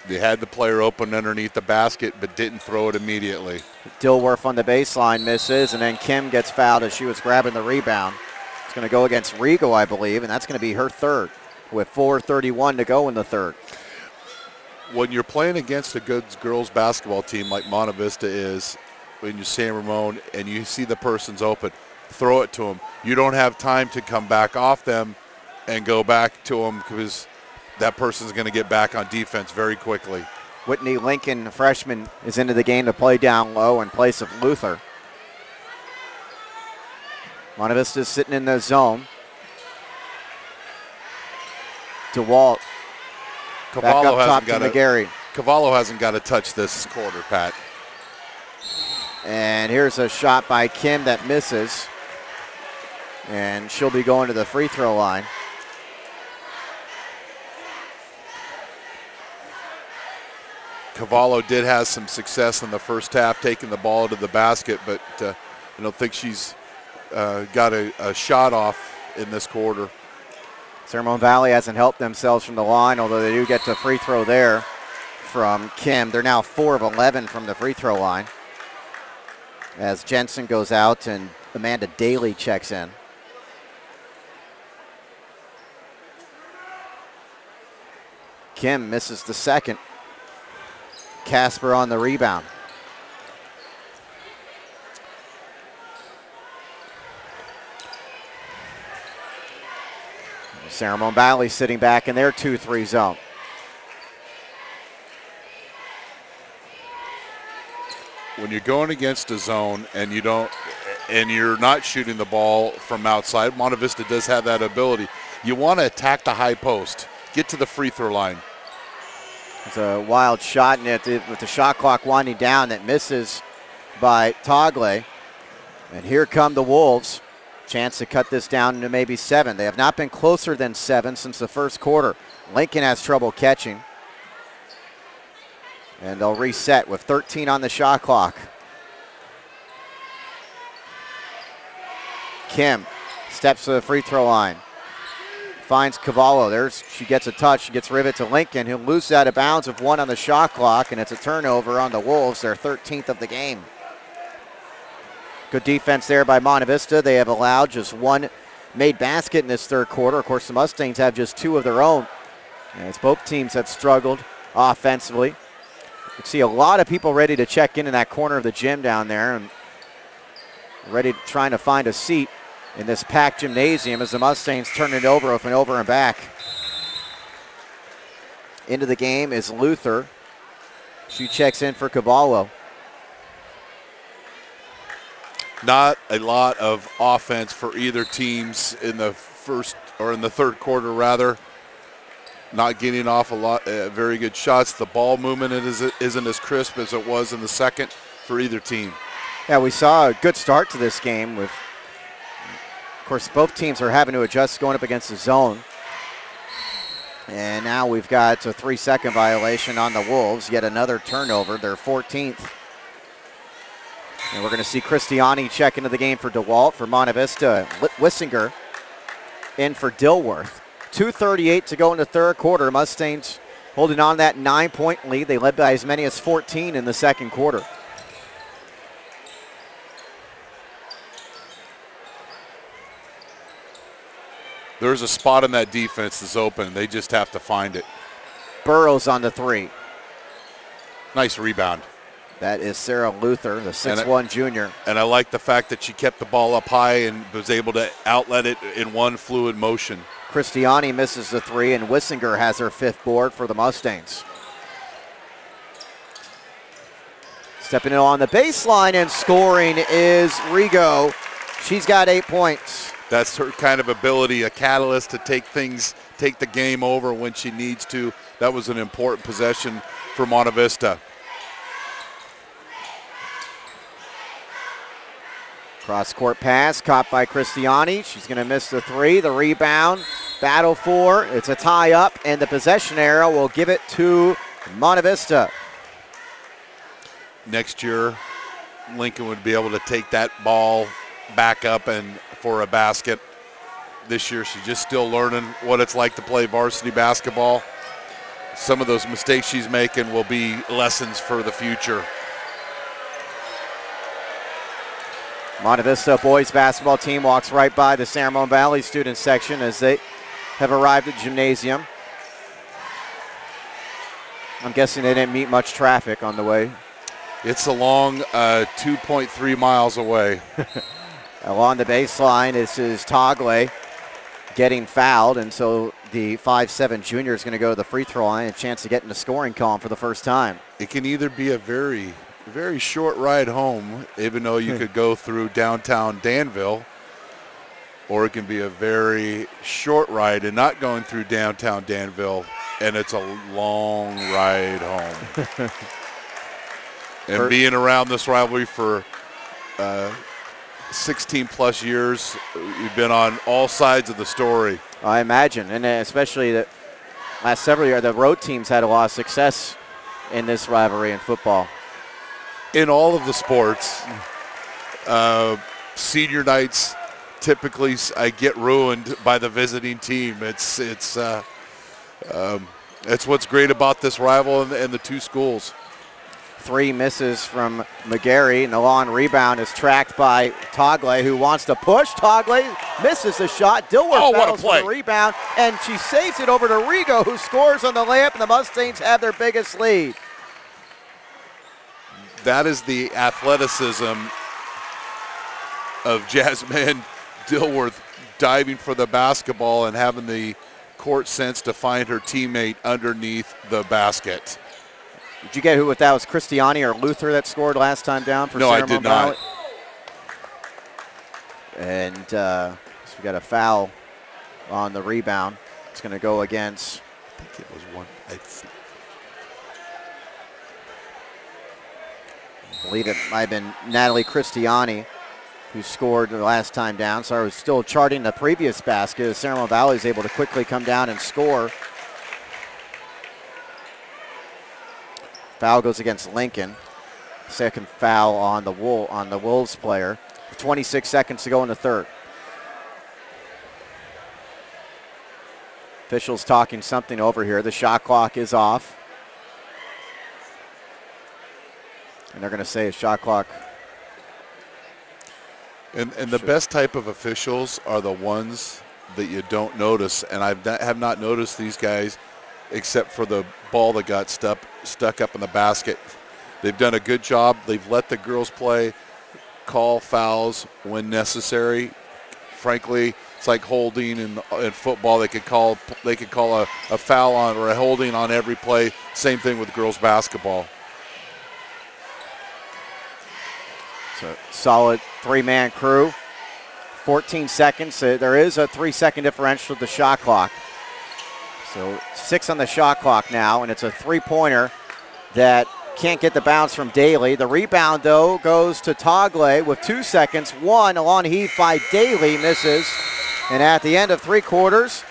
They had the player open underneath the basket, but didn't throw it immediately. Dilworth on the baseline misses, and then Kim gets fouled as she was grabbing the rebound. It's going to go against Rigo, I believe, and that's going to be her third with 4:31 to go in the third. When you're playing against a good girls basketball team like Monte Vista is, when you San Ramon and you see the person's open, throw it to them. You don't have time to come back off them and go back to them because that person's going to get back on defense very quickly. Whitney Lincoln, the freshman, is into the game to play down low in place of Luther. Monte Vista's sitting in the zone. DeWalt back up top to McGarry. Cavallo hasn't got to touch this quarter, Pat. And here's a shot by Kim that misses. And she'll be going to the free throw line. Cavallo did have some success in the first half taking the ball to the basket, but I don't think she's got a shot off in this quarter. San Ramon Valley hasn't helped themselves from the line, although they do get to free throw there from Kim. They're now 4 of 11 from the free throw line as Jensen goes out and Amanda Daly checks in. Kim misses the second. Casper on the rebound. San Ramon Valley sitting back in their 2-3 zone. When you're going against a zone and you're not shooting the ball from outside, Monte Vista does have that ability. You want to attack the high post, get to the free throw line. It's a wild shot, and with the shot clock winding down, that misses by Togley. And here come the Wolves. Chance to cut this down into maybe 7. They have not been closer than 7 since the first quarter. Lincoln has trouble catching. And they'll reset with 13 on the shot clock. Kim steps to the free throw line. Finds Cavallo. She gets a touch. She gets rivet to Lincoln, who loses out of bounds with 1 on the shot clock, and it's a turnover on the Wolves, their 13th of the game. Good defense there by Monte Vista. They have allowed just 1 made basket in this third quarter. Of course, the Mustangs have just 2 of their own, as both teams have struggled offensively. You can see a lot of people ready to check in that corner of the gym down there and ready trying to find a seat in this packed gymnasium as the Mustangs turn it over with an over and back. Into the game is Luther. She checks in for Cavallo. Not a lot of offense for either teams in the first or in the third quarter, rather. Not getting off a lot, very good shots. The ball movement isn't as crisp as it was in the second for either team. Yeah, we saw a good start to this game with, of course, both teams are having to adjust going up against the zone. And now we've got a 3-second violation on the Wolves. Yet another turnover, their 14th. And we're going to see Christiani check into the game for DeWalt. For Monte Vista, Wissinger in for Dilworth. 2:38 to go in the third quarter. Mustangs holding on that 9-point lead. They led by as many as 14 in the second quarter. There's a spot in that defense that's open. They just have to find it. Burrows on the three. Nice rebound. That is Sarah Luther, the 6'1 junior. And I like the fact that she kept the ball up high and was able to outlet it in one fluid motion. Christiani misses the three, and Wissinger has her 5th board for the Mustangs. Stepping in on the baseline and scoring is Rigo. She's got 8 points. That's her kind of ability, a catalyst to take the game over when she needs to. That was an important possession for Monte Vista. Cross-court pass caught by Christiani. She's going to miss the three. The rebound, battle for. It's a tie-up, and the possession arrow will give it to Monte Vista. Next year, Lincoln would be able to take that ball back up and for a basket. This year, she's just still learning what it's like to play varsity basketball. Some of those mistakes she's making will be lessons for the future. Monte Vista boys basketball team walks right by the San Ramon Valley student section as they have arrived at gymnasium. I'm guessing they didn't meet much traffic on the way. It's a long 2.3 miles away. Along the baseline, this is Togle getting fouled, and so the 5'7 junior is going to go to the free throw line, a chance to get in the scoring column for the first time. It can either be a very short ride home, even though you could go through downtown Danville, or it can be a very short ride and not going through downtown Danville, and it's a long ride home. And being around this rivalry for 16 plus years, you've been on all sides of the story. I imagine, and especially the last several years, the road teams had a lot of success in this rivalry in football. In all of the sports, senior nights typically get ruined by the visiting team. It's what's great about this rival and the two schools. Three misses from McGarry, and the long rebound is tracked by Togle, who wants to push. Togle misses the shot. Dilworth battles for the rebound, and she saves it over to Rigo, who scores on the layup, and the Mustangs have their biggest lead. That is the athleticism of Jasmine Dilworth diving for the basketball and having the court sense to find her teammate underneath the basket. Did you get who that was, Christiani or Luther that scored last time down for No, I did not. And so we got a foul on the rebound. It's going to go against. I think it was one. I believe it might have been Natalie Christiani who scored the last time down. So I was still charting the previous basket. San Ramon Valley is able to quickly come down and score. Foul goes against Lincoln. Second foul on the Wolves player. 26 seconds to go in the third. Officials talking something over here. The shot clock is off. And they're going to say a shot clock. And the best type of officials are the ones that you don't notice. And I have not noticed these guys except for the ball that got stuck up in the basket. They've done a good job. They've let the girls play, call fouls when necessary, frankly, it's like holding in football. They could call a foul on or a holding on every play. Same thing with girls basketball. It's a solid three-man crew. 14 seconds. There is a 3-second differential with the shot clock. So 6 on the shot clock now, and it's a three-pointer that can't get the bounce from Daly. The rebound, though, goes to Tagle with 2 seconds. One, a long heave by Daly, misses. And at the end of 3 quarters,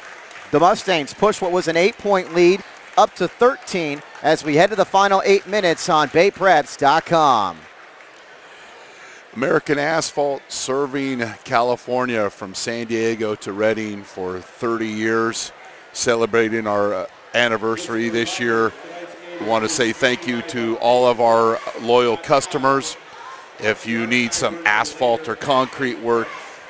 the Mustangs push what was an 8-point lead up to 13 as we head to the final 8 minutes on BayPreps.com. American Asphalt serving California from San Diego to Redding for 30 years, celebrating our anniversary this year. We want to say thank you to all of our loyal customers. If you need some asphalt or concrete work,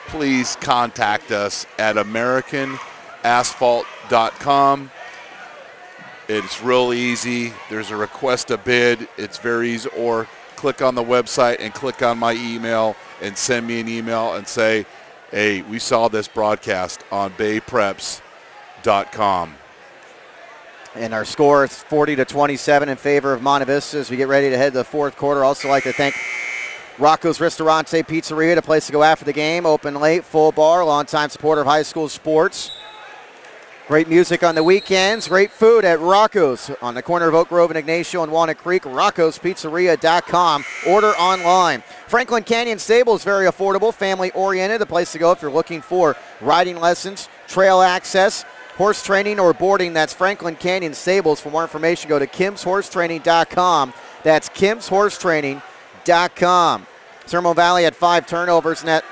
please contact us at AmericanAsphalt.com. It's real easy. There's a request a bid. It's very easy. Or click on the website and click on my email and send me an email and say, hey, we saw this broadcast on BayPreps.com. And our score is 40-27 in favor of Monte Vista as we get ready to head to the fourth quarter. Also like to thank Rocco's Ristorante Pizzeria, the place to go after the game. Open late, full bar, longtime supporter of high school sports. Great music on the weekends. Great food at Rocco's on the corner of Oak Grove and Ignacio and Walnut Creek. Rocco'sPizzeria.com. Order online. Franklin Canyon Stable is very affordable, family-oriented. The place to go if you're looking for riding lessons, trail access, horse training, or boarding. That's Franklin Canyon Stables. For more information, go to KimsHorseTraining.com. That's KimsHorseTraining.com. Sermo Valley had 5 turnovers in that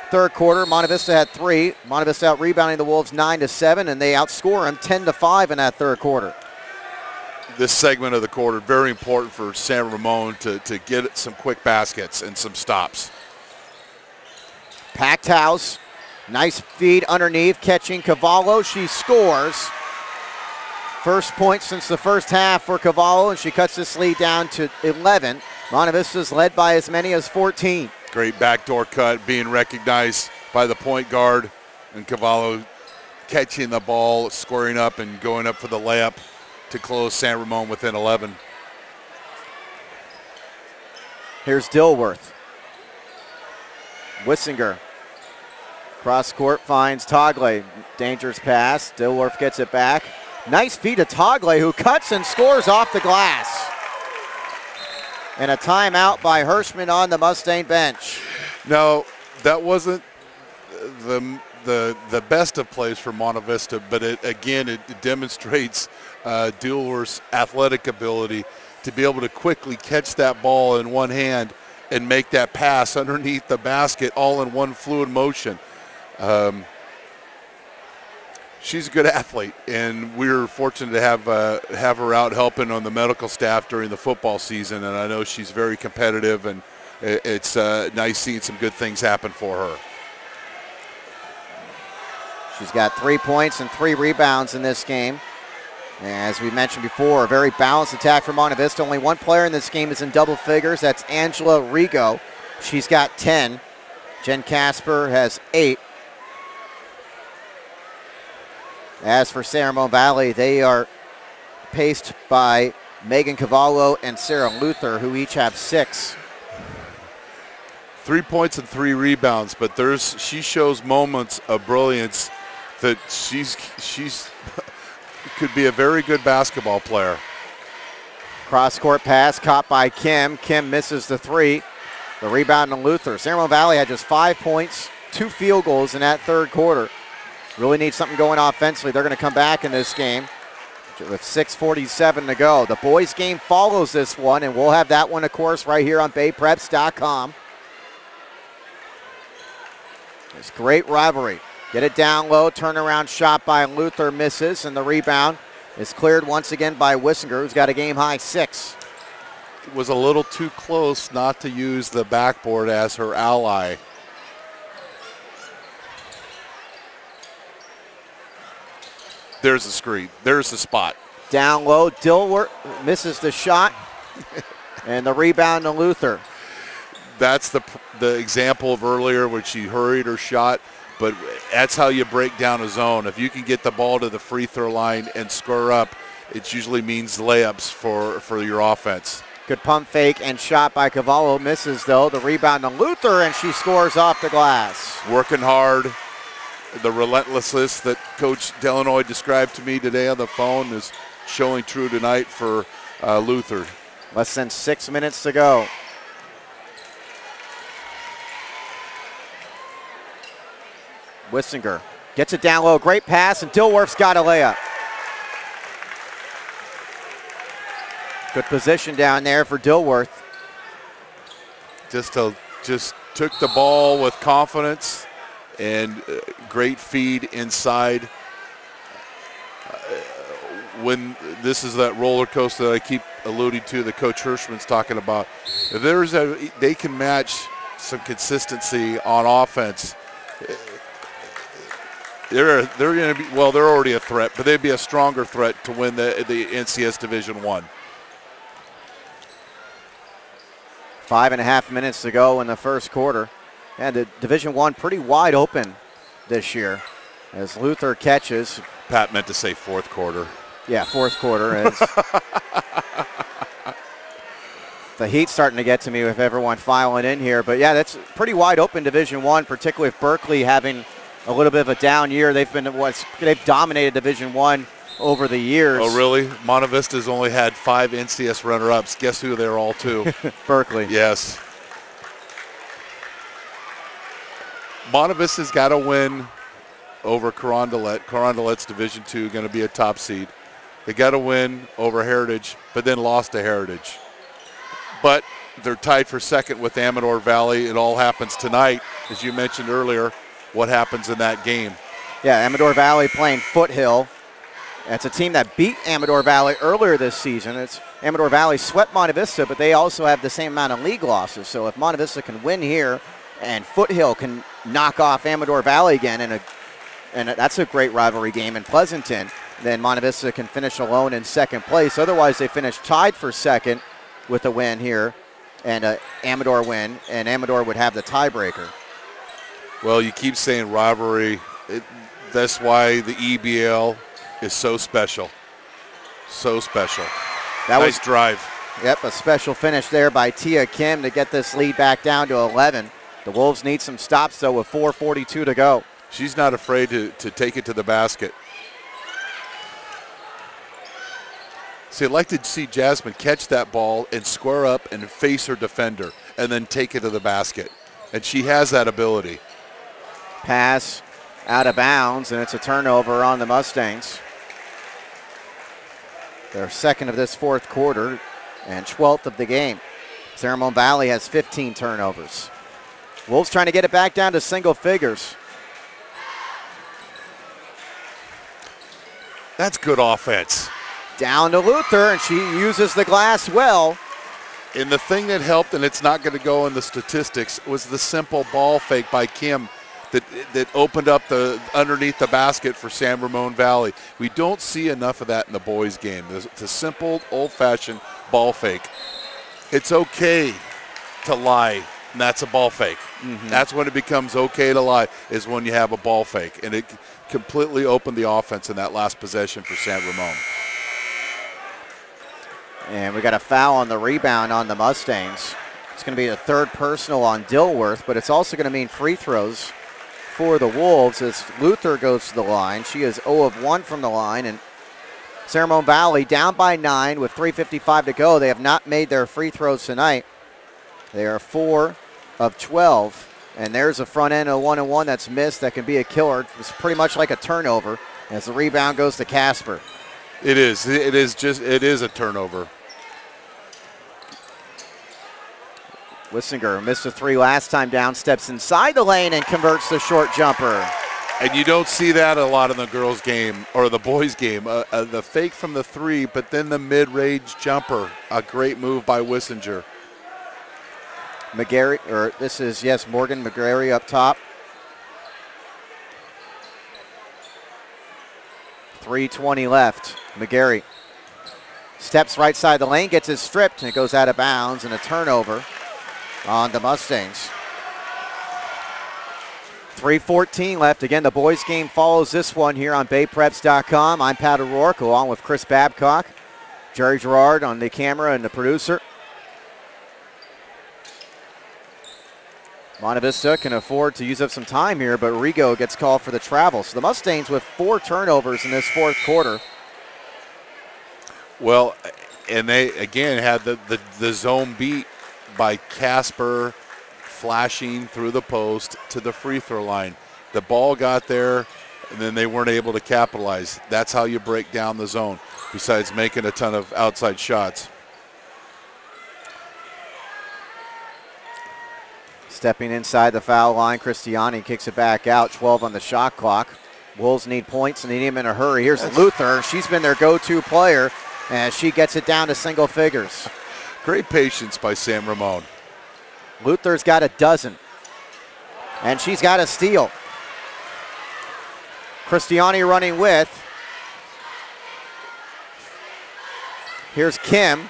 third quarter. Monte Vista had 3. Monte Vista out rebounding the Wolves 9-7, and they outscore them 10-5 in that third quarter. This segment of the quarter, very important for San Ramon to get some quick baskets and some stops. Packed house. Nice feed underneath, catching Cavallo. She scores. First point since the first half for Cavallo, and she cuts this lead down to 11. Monte Vista's led by as many as 14. Great backdoor cut, being recognized by the point guard, and Cavallo catching the ball, scoring up and going up for the layup to close San Ramon within 11. Here's Dilworth. Wissinger. Cross court finds Tagle. Dangerous pass. Dilworth gets it back. Nice feed to Tagle, who cuts and scores off the glass. And a timeout by Hirschman on the Mustang bench. No, that wasn't the best of plays for Monte Vista, but it demonstrates Dilworth's athletic ability to be able to quickly catch that ball in one hand and make that pass underneath the basket all in one fluid motion. She's a good athlete, and we're fortunate to have her out helping on the medical staff during the football season, and I know she's very competitive, and it's nice seeing some good things happen for her. She's got 3 points and 3 rebounds in this game. As we mentioned before, a very balanced attack for Monte Vista. Only one player in this game is in double figures. That's Angela Rigo. She's got 10. Jen Casper has 8. As for San Ramon Valley, they are paced by Megan Cavallo and Sarah Luther, who each have 6. 3 points and 3 rebounds, but she shows moments of brilliance that she's could be a very good basketball player. Cross-court pass caught by Kim. Kim misses the 3. The rebound to Luther. San Ramon Valley had just 5 points, 2 field goals in that third quarter. Really need something going offensively. They're going to come back in this game with 6:47 to go. The boys game follows this one, and we'll have that one, of course, right here on BayPreps.com. It's great rivalry. Get it down low, turnaround shot by Luther misses, and the rebound is cleared once again by Wissinger, who's got a game-high 6. It was a little too close not to use the backboard as her ally. There's the screen. There's the spot. Down low, Dilworth misses the shot, and the rebound to Luther. That's the example of earlier when she hurried her shot. but that's how you break down a zone. If you can get the ball to the free throw line and score up, it usually means layups for your offense. Good pump fake and shot by Cavallo. Misses, though. The rebound to Luther, and she scores off the glass. Working hard. The relentlessness that Coach Delanoy described to me today on the phone is showing true tonight for Luther. Less than 6 minutes to go. Wissinger gets it down low. Great pass, and Dilworth's got a layup. Good position down there for Dilworth. Just took the ball with confidence and great feed inside. When this is that roller coaster that I keep alluding to, that Coach Hirschman's talking about, if they can match some consistency on offense. They're going to be, well, they're already a threat, but they'd be a stronger threat to win the NCS Division I. 5.5 minutes to go in the first quarter. And the Division I pretty wide open this year as Luther catches. Pat meant to say fourth quarter. Yeah, fourth quarter. The heat's starting to get to me with everyone filing in here. But, yeah, that's pretty wide open Division I, particularly with Berkeley having a little bit of a down year. They've dominated Division I over the years. Oh, really? Monte Vista's only had 5 NCS runner-ups. Guess who they're all to? Berkeley. Yes. Monte Vista's got to win over Carondelet. Carondelet's Division II, going to be a top seed. They got to win over Heritage, but then lost to Heritage. But they're tied for second with Amador Valley. It all happens tonight, as you mentioned earlier. What happens in that game? Yeah, Amador Valley playing Foothill. It's a team that beat Amador Valley earlier this season. Amador Valley swept Monte Vista, but they also have the same amount of league losses. So if Monte Vista can win here and Foothill can knock off Amador Valley again, and that's a great rivalry game in Pleasanton, then Monte Vista can finish alone in second place. Otherwise, they finish tied for second with a win here and an Amador win, and Amador would have the tiebreaker. Well, you keep saying rivalry. That's why the EBL is so special. So special. Nice drive. Yep, a special finish there by Tia Kim to get this lead back down to 11. The Wolves need some stops, though, with 4:42 to go. She's not afraid to take it to the basket. See, I'd like to see Jasmine catch that ball and square up and face her defender and then take it to the basket. And she has that ability. Pass out of bounds, and it's a turnover on the Mustangs. Their second of this fourth quarter and 12th of the game. Ceremon Valley has 15 turnovers. Wolves trying to get it back down to single figures. That's good offense. Down to Luther, and she uses the glass well. And the thing that helped, and it's not going to go in the statistics, was the simple ball fake by Kim that opened up the underneath the basket for San Ramon Valley. We don't see enough of that in the boys' game. It's a simple, old-fashioned ball fake. It's okay to lie, and that's a ball fake. Mm-hmm. That's when it becomes okay to lie, is when you have a ball fake. And it completely opened the offense in that last possession for San Ramon. And we got a foul on the rebound on the Mustangs. It's going to be a third personal on Dilworth, but it's also going to mean free throws for the Wolves as Luther goes to the line. She is 0 of 1 from the line, and Ceremon Valley down by 9 with 3:55 to go. They have not made their free throws tonight. They are 4 of 12, and there's a front end of 1-and-1 that's missed that can be a killer. It's pretty much like a turnover as the rebound goes to Casper. It is a turnover. Wissinger missed a 3 last time down, steps inside the lane and converts the short jumper. And you don't see that a lot in the girls' game or the boys' game. The fake from the 3, but then the mid-range jumper. A great move by Wissinger. Morgan McGarry up top. 3:20 left. McGarry steps right side the lane, gets it stripped, and it goes out of bounds, and a turnover on the Mustangs. 3:14 left. Again, the boys game follows this one here on BayPreps.com. I'm Pat O'Rourke along with Chris Babcock, Jerry Gerard on the camera and the producer. Monte Vista can afford to use up some time here, but Rigo gets called for the travel. So the Mustangs with 4 turnovers in this fourth quarter. Well, and they, again, had the zone beat by Casper flashing through the post to the free throw line. The ball got there, and then they weren't able to capitalize. That's how you break down the zone, besides making a ton of outside shots. Stepping inside the foul line, Cristiani kicks it back out, 12 on the shot clock. Wolves need points, and they need them in a hurry. Here's Luther. She's been their go-to player, and she gets it down to single figures. Great patience by Sam Ramon. Luther's got a dozen, and she's got a steal. Cristiani running with. Here's Kim,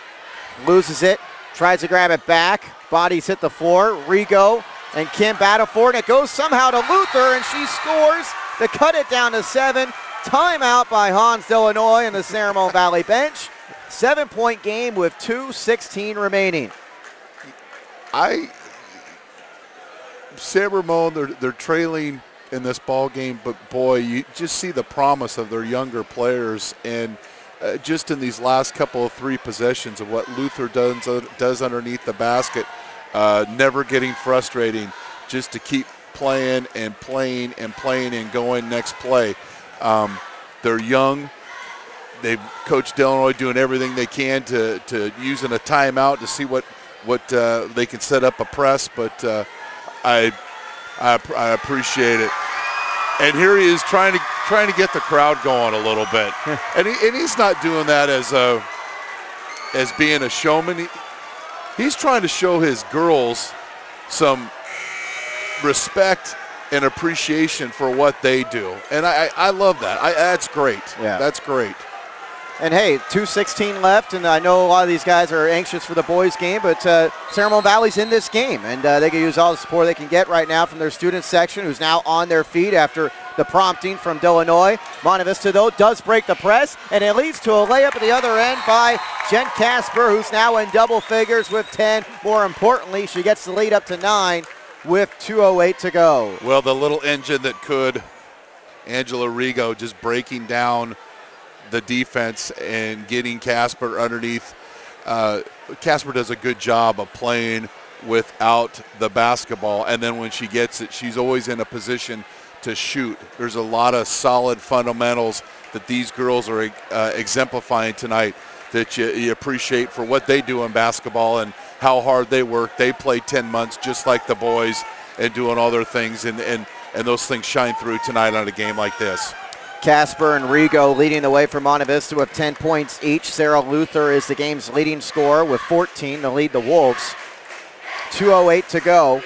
loses it, tries to grab it back. Bodies hit the floor. Rigo and Kim battle for it. It goes somehow to Luther, and she scores to cut it down to 7. Timeout by Hans Illinois and the Ceremon Valley bench. 7-point game with 2:16 remaining. San Ramon, they're trailing in this ball game, but boy, you just see the promise of their younger players, and just in these last couple of 3 possessions of what Luther does underneath the basket, never getting frustrating, just to keep playing and playing and playing and going next play. They're young. They've coached Illinois doing everything they can to using a timeout to see what they can set up a press, but I appreciate it. And here he is trying to get the crowd going a little bit, and he's not doing that as being a showman. He's trying to show his girls some respect and appreciation for what they do, and I love that. That's great. Yeah, that's great. And hey, 2:16 left, and I know a lot of these guys are anxious for the boys' game, but Ceremon Valley's in this game, and they can use all the support they can get right now from their student section, who's now on their feet after the prompting from Illinois. Monte Vista, though, does break the press, and it leads to a layup at the other end by Jen Casper, who's now in double figures with 10. More importantly, she gets the lead up to 9 with 2:08 to go. Well, the little engine that could, Angela Rigo, just breaking down the defense and getting Casper underneath. Casper does a good job of playing without the basketball, and then when she gets it, she's always in a position to shoot. There's a lot of solid fundamentals that these girls are exemplifying tonight that you appreciate for what they do in basketball and how hard they work. They play 10 months just like the boys and doing all their things, and those things shine through tonight on a game like this. Casper and Rigo leading the way for Monte Vista with 10 points each. Sarah Luther is the game's leading scorer with 14 to lead the Wolves. 2:08 to go.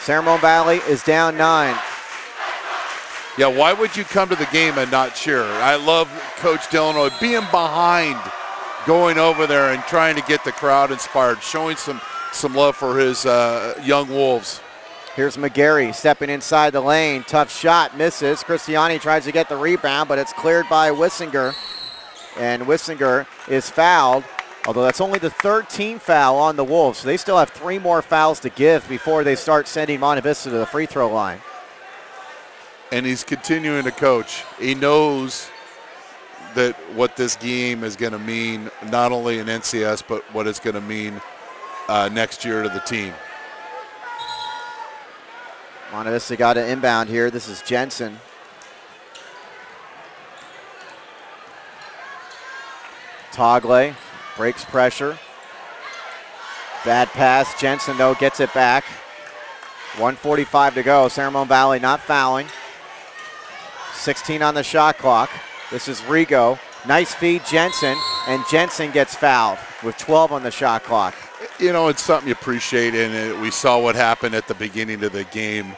Ceremon Valley is down 9. Yeah, why would you come to the game and not cheer? I love Coach Illinois being behind, going over there and trying to get the crowd inspired, showing some love for his young Wolves. Here's McGarry stepping inside the lane. Tough shot, misses. Cristiani tries to get the rebound, but it's cleared by Wissinger. And Wissinger is fouled, although that's only the 3rd team foul on the Wolves. So they still have 3 more fouls to give before they start sending Monte Vista to the free throw line. And he's continuing to coach. He knows that what this game is going to mean, not only in NCS, but what it's going to mean next year to the team. Monte Vista got an inbound here. This is Jensen. Togle breaks pressure. Bad pass. Jensen, though, gets it back. 1:45 to go. Ceremon Valley not fouling. 16 on the shot clock. This is Rigo. Nice feed, Jensen, and Jensen gets fouled with 12 on the shot clock. You know, it's something you appreciate, and we saw what happened at the beginning of the game.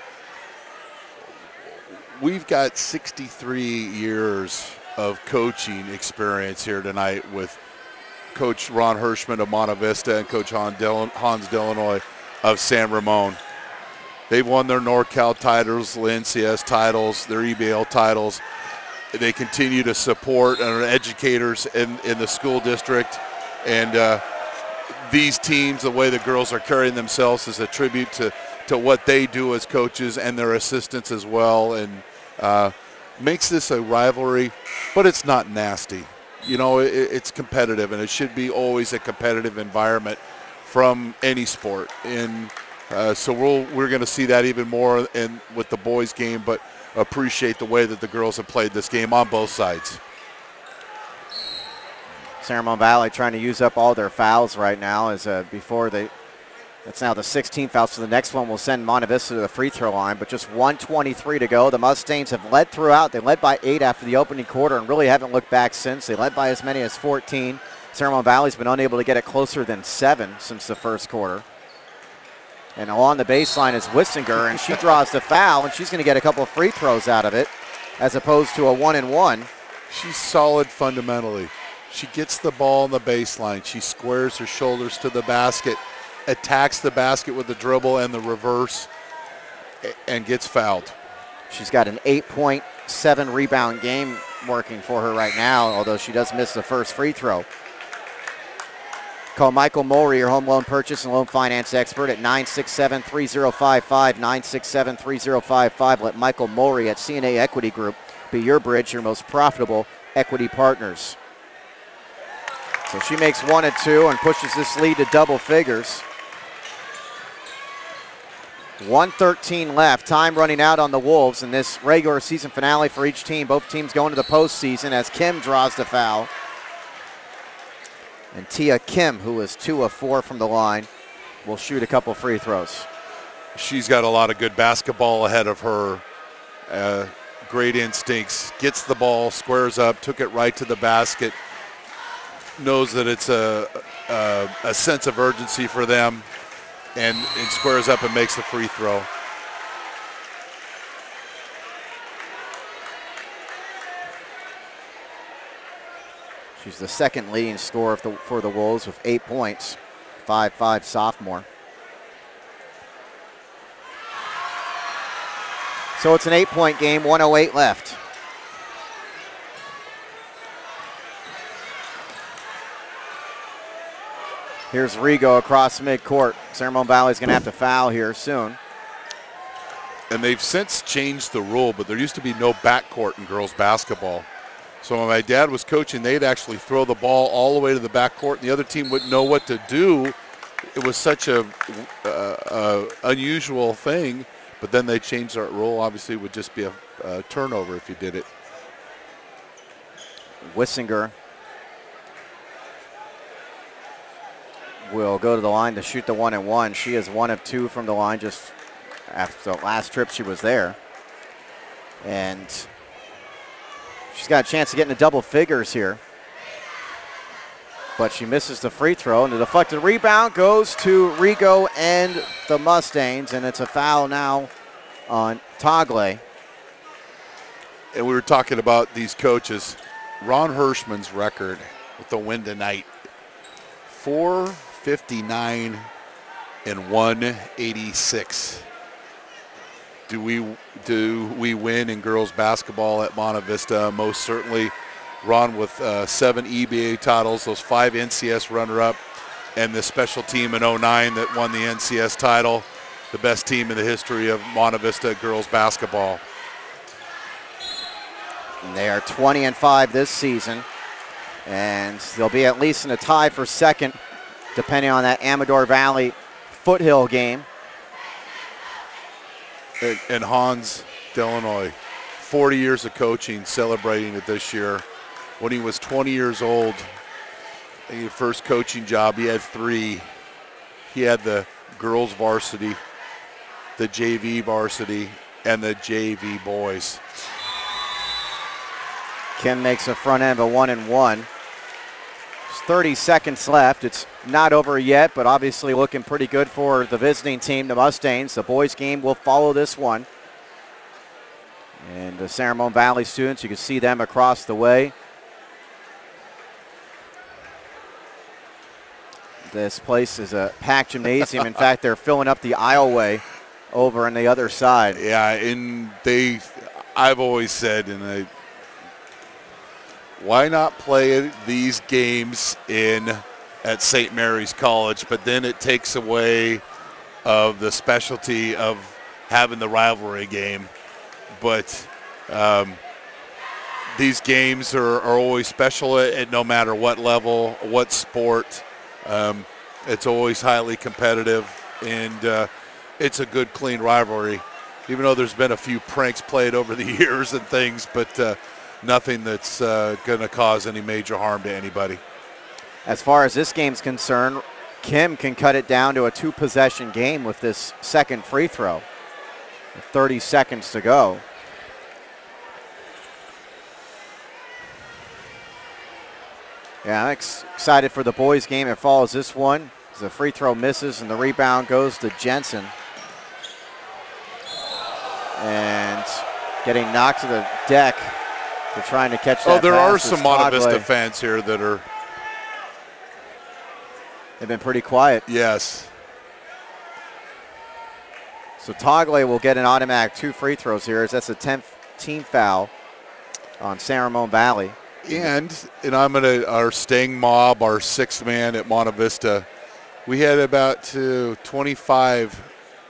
We've got 63 years of coaching experience here tonight with Coach Ron Hirschman of Monte Vista and Coach Hans Illinois of San Ramon. They've won their NorCal titles, the NCS titles, their EBL titles. They continue to support and are educators in the school district. And these teams, the way the girls are carrying themselves is a tribute to what they do as coaches and their assistants as well. And makes this a rivalry, but it's not nasty. You know, it's competitive, and it should be always a competitive environment from any sport. And so we're going to see that even more with the boys' game, but appreciate the way that the girls have played this game on both sides. Ramon Valley trying to use up all their fouls right now as that's now the 16th foul, so the next one will send Monte Vista to the free throw line, but just 1:23 to go. The Mustangs have led throughout. They led by 8 after the opening quarter and really haven't looked back since. They led by as many as 14. Ramon Valley's been unable to get it closer than 7 since the first quarter. And along the baseline is Wissinger, and she draws the foul, and she's going to get a couple of free throws out of it as opposed to a 1-and-1. She's solid fundamentally. She gets the ball on the baseline. She squares her shoulders to the basket, attacks the basket with the dribble and the reverse, and gets fouled. She's got an 8.7 rebound game working for her right now, although she does miss the first free throw. Call Michael Mowry, your home loan purchase and loan finance expert at 967-3055, 967-3055. Let Michael Mowry at CNA Equity Group be your bridge, your most profitable equity partners. So she makes 1 and 2 and pushes this lead to double figures. 1:13 left, time running out on the Wolves in this regular season finale for each team. Both teams going to the postseason as Kim draws the foul. And Tia Kim, who is 2 of 4 from the line, will shoot a couple free throws. She's got a lot of good basketball ahead of her. Great instincts, gets the ball, squares up, took it right to the basket, knows that it's a sense of urgency for them, and squares up and makes the free throw. She's the second leading scorer for the Wolves with 8 points, 5'5" sophomore. So it's an 8-point game, 1:08 left. Here's Rigo across midcourt. Ramon Valley's going to have to foul here soon. And they've since changed the rule, but there used to be no backcourt in girls basketball. So when my dad was coaching, they'd actually throw the ball all the way to the backcourt, and the other team wouldn't know what to do. It was such a unusual thing, but then they changed that rule. Obviously, it would just be a turnover if you did it. Wissinger will go to the line to shoot the 1-and-1. She is 1 of 2 from the line just after the last trip she was there. And she's got a chance to get into double figures here. But she misses the free throw, and the deflected rebound goes to Rigo and the Mustangs, and it's a foul now on Tagle. And we were talking about these coaches. Ron Hirschman's record with the win tonight, 459 and 186. Do we win in girls basketball at Monte Vista? Most certainly. Ron with 7 EBA titles, those 5 NCS runner-up, and the special team in 09 that won the NCS title, the best team in the history of Monte Vista girls basketball. And they are 20-5 this season, and they'll be at least in a tie for second, depending on that Amador Valley foothill game. And Hans Delanoy, 40 years of coaching, celebrating it this year. When he was 20 years old, his first coaching job, he had 3. He had the girls varsity, the JV varsity, and the JV boys. Kim makes a front end of a 1-and-1. There's 30 seconds left. It's not over yet, but obviously looking pretty good for the visiting team, the Mustangs. The boys game will follow this one. And the Ramon Valley students, you can see them across the way. This place is a packed gymnasium. In fact, they're filling up the aisleway over on the other side. Yeah, and I've always said, why not play these games at St. Mary's College? But then it takes away of the specialty of having the rivalry game. But these games are always special at no matter what level, what sport. It's always highly competitive, and it's a good, clean rivalry, even though there's been a few pranks played over the years and things, but nothing that's going to cause any major harm to anybody. As far as this game's concerned, Kim can cut it down to a 2-possession game with this second free throw. 30 seconds to go. Yeah, I'm excited for the boys' game. It follows this one. The free throw misses and the rebound goes to Jensen. And getting knocked to the deck. They're trying to catch that. Oh, there are pass some Monte Vista fans here that are. They've been pretty quiet. Yes. So Tagle will get an automatic 2 free throws here, as that's a 10th team foul on San Ramon Valley. And our Sting Mob, our 6th man at Monte Vista, we had about 25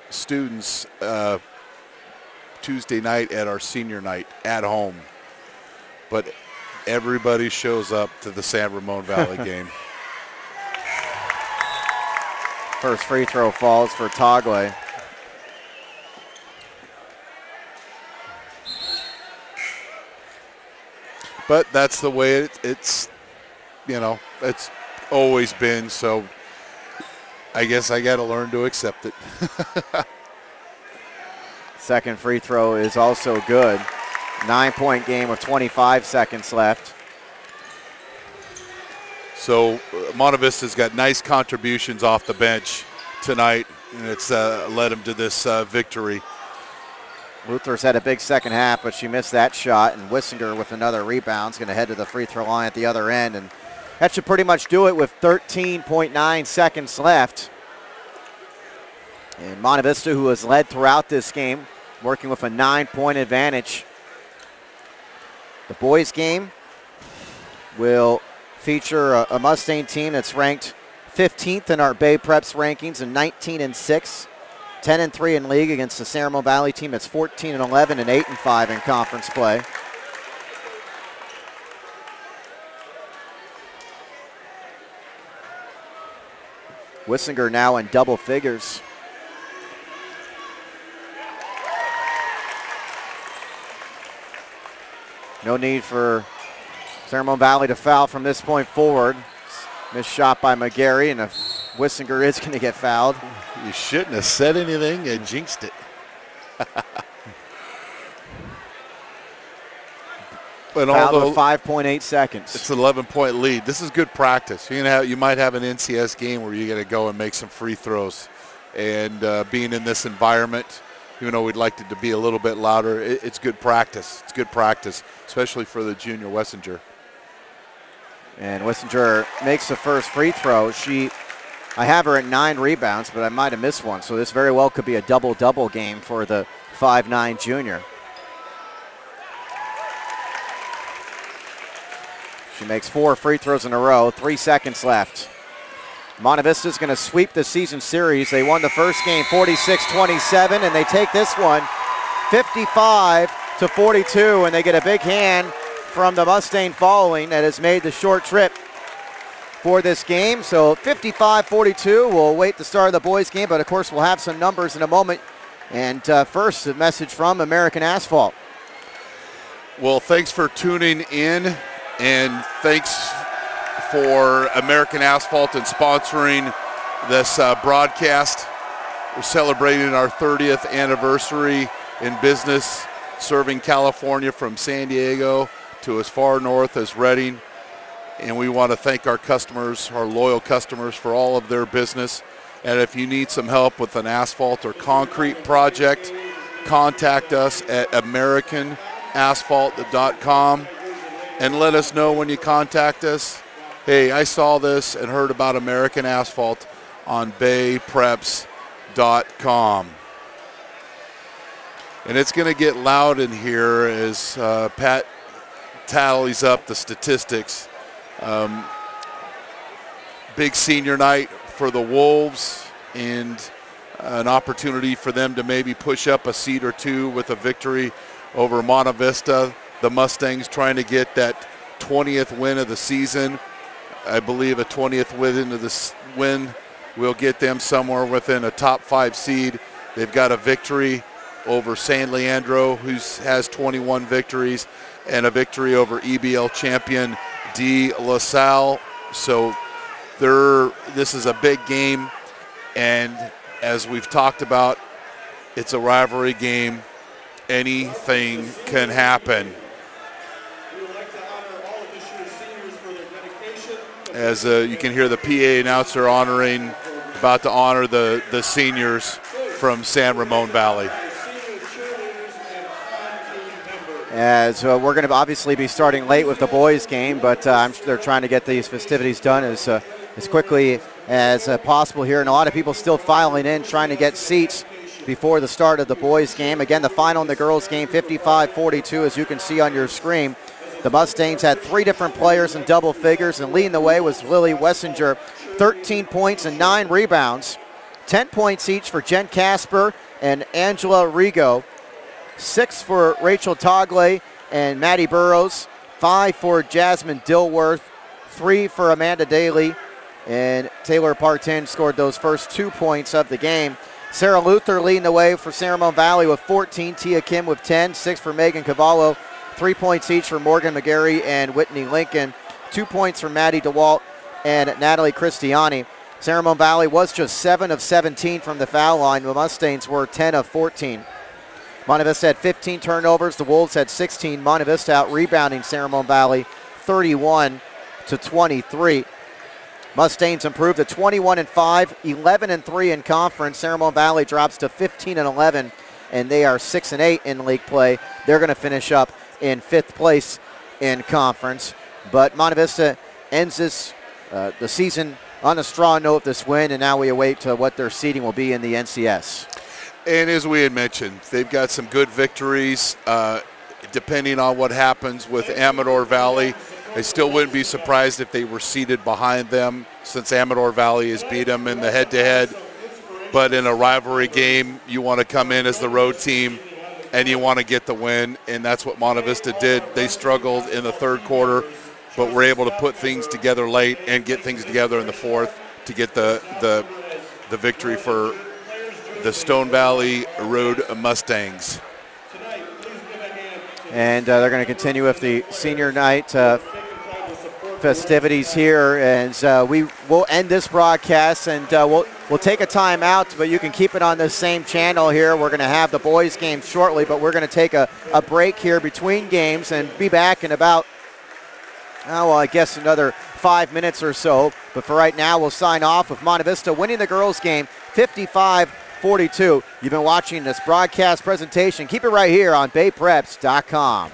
students Tuesday night at our senior night at home. But everybody shows up to the San Ramon Valley game. First free throw falls for Tagle. But that's the way it's always been, so I guess I got to learn to accept it. Second free throw is also good. 9-point game with 25 seconds left. So Monte Vista's got nice contributions off the bench tonight, and it's led them to this victory. Luther's had a big second half, but she missed that shot, and Wissinger with another rebound is going to head to the free throw line at the other end, and that should pretty much do it with 13.9 seconds left. And Monte Vista, who has led throughout this game, working with a 9-point advantage. The boys' game will feature a Mustang team that's ranked 15th in our Bay Preps rankings and 19-6. 10-3 in league against the San Ramon Valley team that's 14-11 and 8-5 in conference play. Wissinger now in double figures. No need for San Ramon Valley to foul from this point forward. Missed shot by McGarry, and Wissinger is going to get fouled. You shouldn't have said anything and jinxed it. But although 5.8 seconds. It's an 11-point lead. This is good practice. You might have an NCS game where you got to go and make some free throws. And being in this environment, even though we'd like it to be a little bit louder, it's good practice. It's good practice, especially for the junior Wissinger. And Wissinger makes the first free throw. I have her at 9 rebounds, but I might have missed one. So this very well could be a double-double game for the 5'9" junior. She makes 4 free throws in a row, 3 seconds left. Monte Vista is going to sweep the season series. They won the first game 46-27, and they take this one 55-42, and they get a big hand from the Mustang following that has made the short trip for this game. So 55-42, we'll await the start of the boys' game, but of course we'll have some numbers in a moment. And first, a message from American Asphalt. Well, thanks for tuning in, and thanks for American Asphalt and sponsoring this broadcast. We're celebrating our 30th anniversary in business, serving California from San Diego to as far north as Redding. And we want to thank our customers, our loyal customers, for all of their business. And if you need some help with an asphalt or concrete project, contact us at americanasphalt.com and let us know when you contact us. Hey, I saw this and heard about American Asphalt on baypreps.com. And it's going to get loud in here as Pat tallies up the statistics. Big senior night for the Wolves, and an opportunity for them to maybe push up a seed or two with a victory over Monte Vista. The Mustangs trying to get that 20th win of the season. I believe a 20th win will get them somewhere within a top 5 seed. They've got a victory over San Leandro, who has 21 victories, and a victory over EBL champion De La Salle. So this is a big game, and as we've talked about, it's a rivalry game. Anything can happen. As you can hear the PA announcer about to honor the seniors from San Ramon Valley. As we're going to obviously be starting late with the boys game, but I'm sure they're trying to get these festivities done as quickly as possible here. And a lot of people still filing in, trying to get seats before the start of the boys game. Again, the final in the girls game, 55-42, as you can see on your screen. The Mustangs had 3 different players in double figures, and leading the way was Lily Wessinger, 13 points and 9 rebounds. 10 points each for Jen Casper and Angela Rigo. 6 for Rachel Togley and Maddie Burrows. 5 for Jasmine Dilworth. 3 for Amanda Daly. And Taylor Partin scored those first 2 points of the game. Sarah Luther leading the way for San Ramon Valley with 14. Tia Kim with 10. 6 for Megan Cavallo. 3 points each for Morgan McGarry and Whitney Lincoln. 2 points for Maddie DeWalt and Natalie Cristiani. San Ramon Valley was just 7 of 17 from the foul line. The Mustangs were 10 of 14. Monte Vista had 15 turnovers. The Wolves had 16. Monte Vista out rebounding San Ramon Valley 31-23. Mustangs improved to 21-5, 11-3 in conference. San Ramon Valley drops to 15-11, and they are 6-8 in league play. They're going to finish up in 5th place in conference. But Monte Vista ends the season on a strong note, this win, and now we await what their seeding will be in the NCS. And as we had mentioned, they've got some good victories. Depending on what happens with Amador Valley, I still wouldn't be surprised if they were seated behind them, since Amador Valley has beat them in the head-to-head. But in a rivalry game, you want to come in as the road team, and you want to get the win, and that's what Monte Vista did. They struggled in the 3rd quarter, but were able to put things together late and get things together in the 4th to get the victory for the Stone Valley Road Mustangs. And they're going to continue with the senior night festivities here, and we will end this broadcast, and we'll take a time out, but you can keep it on the same channel here. We're going to have the boys game shortly, but we're going to take a break here between games and be back in about, I guess another 5 minutes or so. But for right now, we'll sign off with Monte Vista winning the girls game 55-42. You've been watching this broadcast presentation. Keep it right here on BayPreps.com.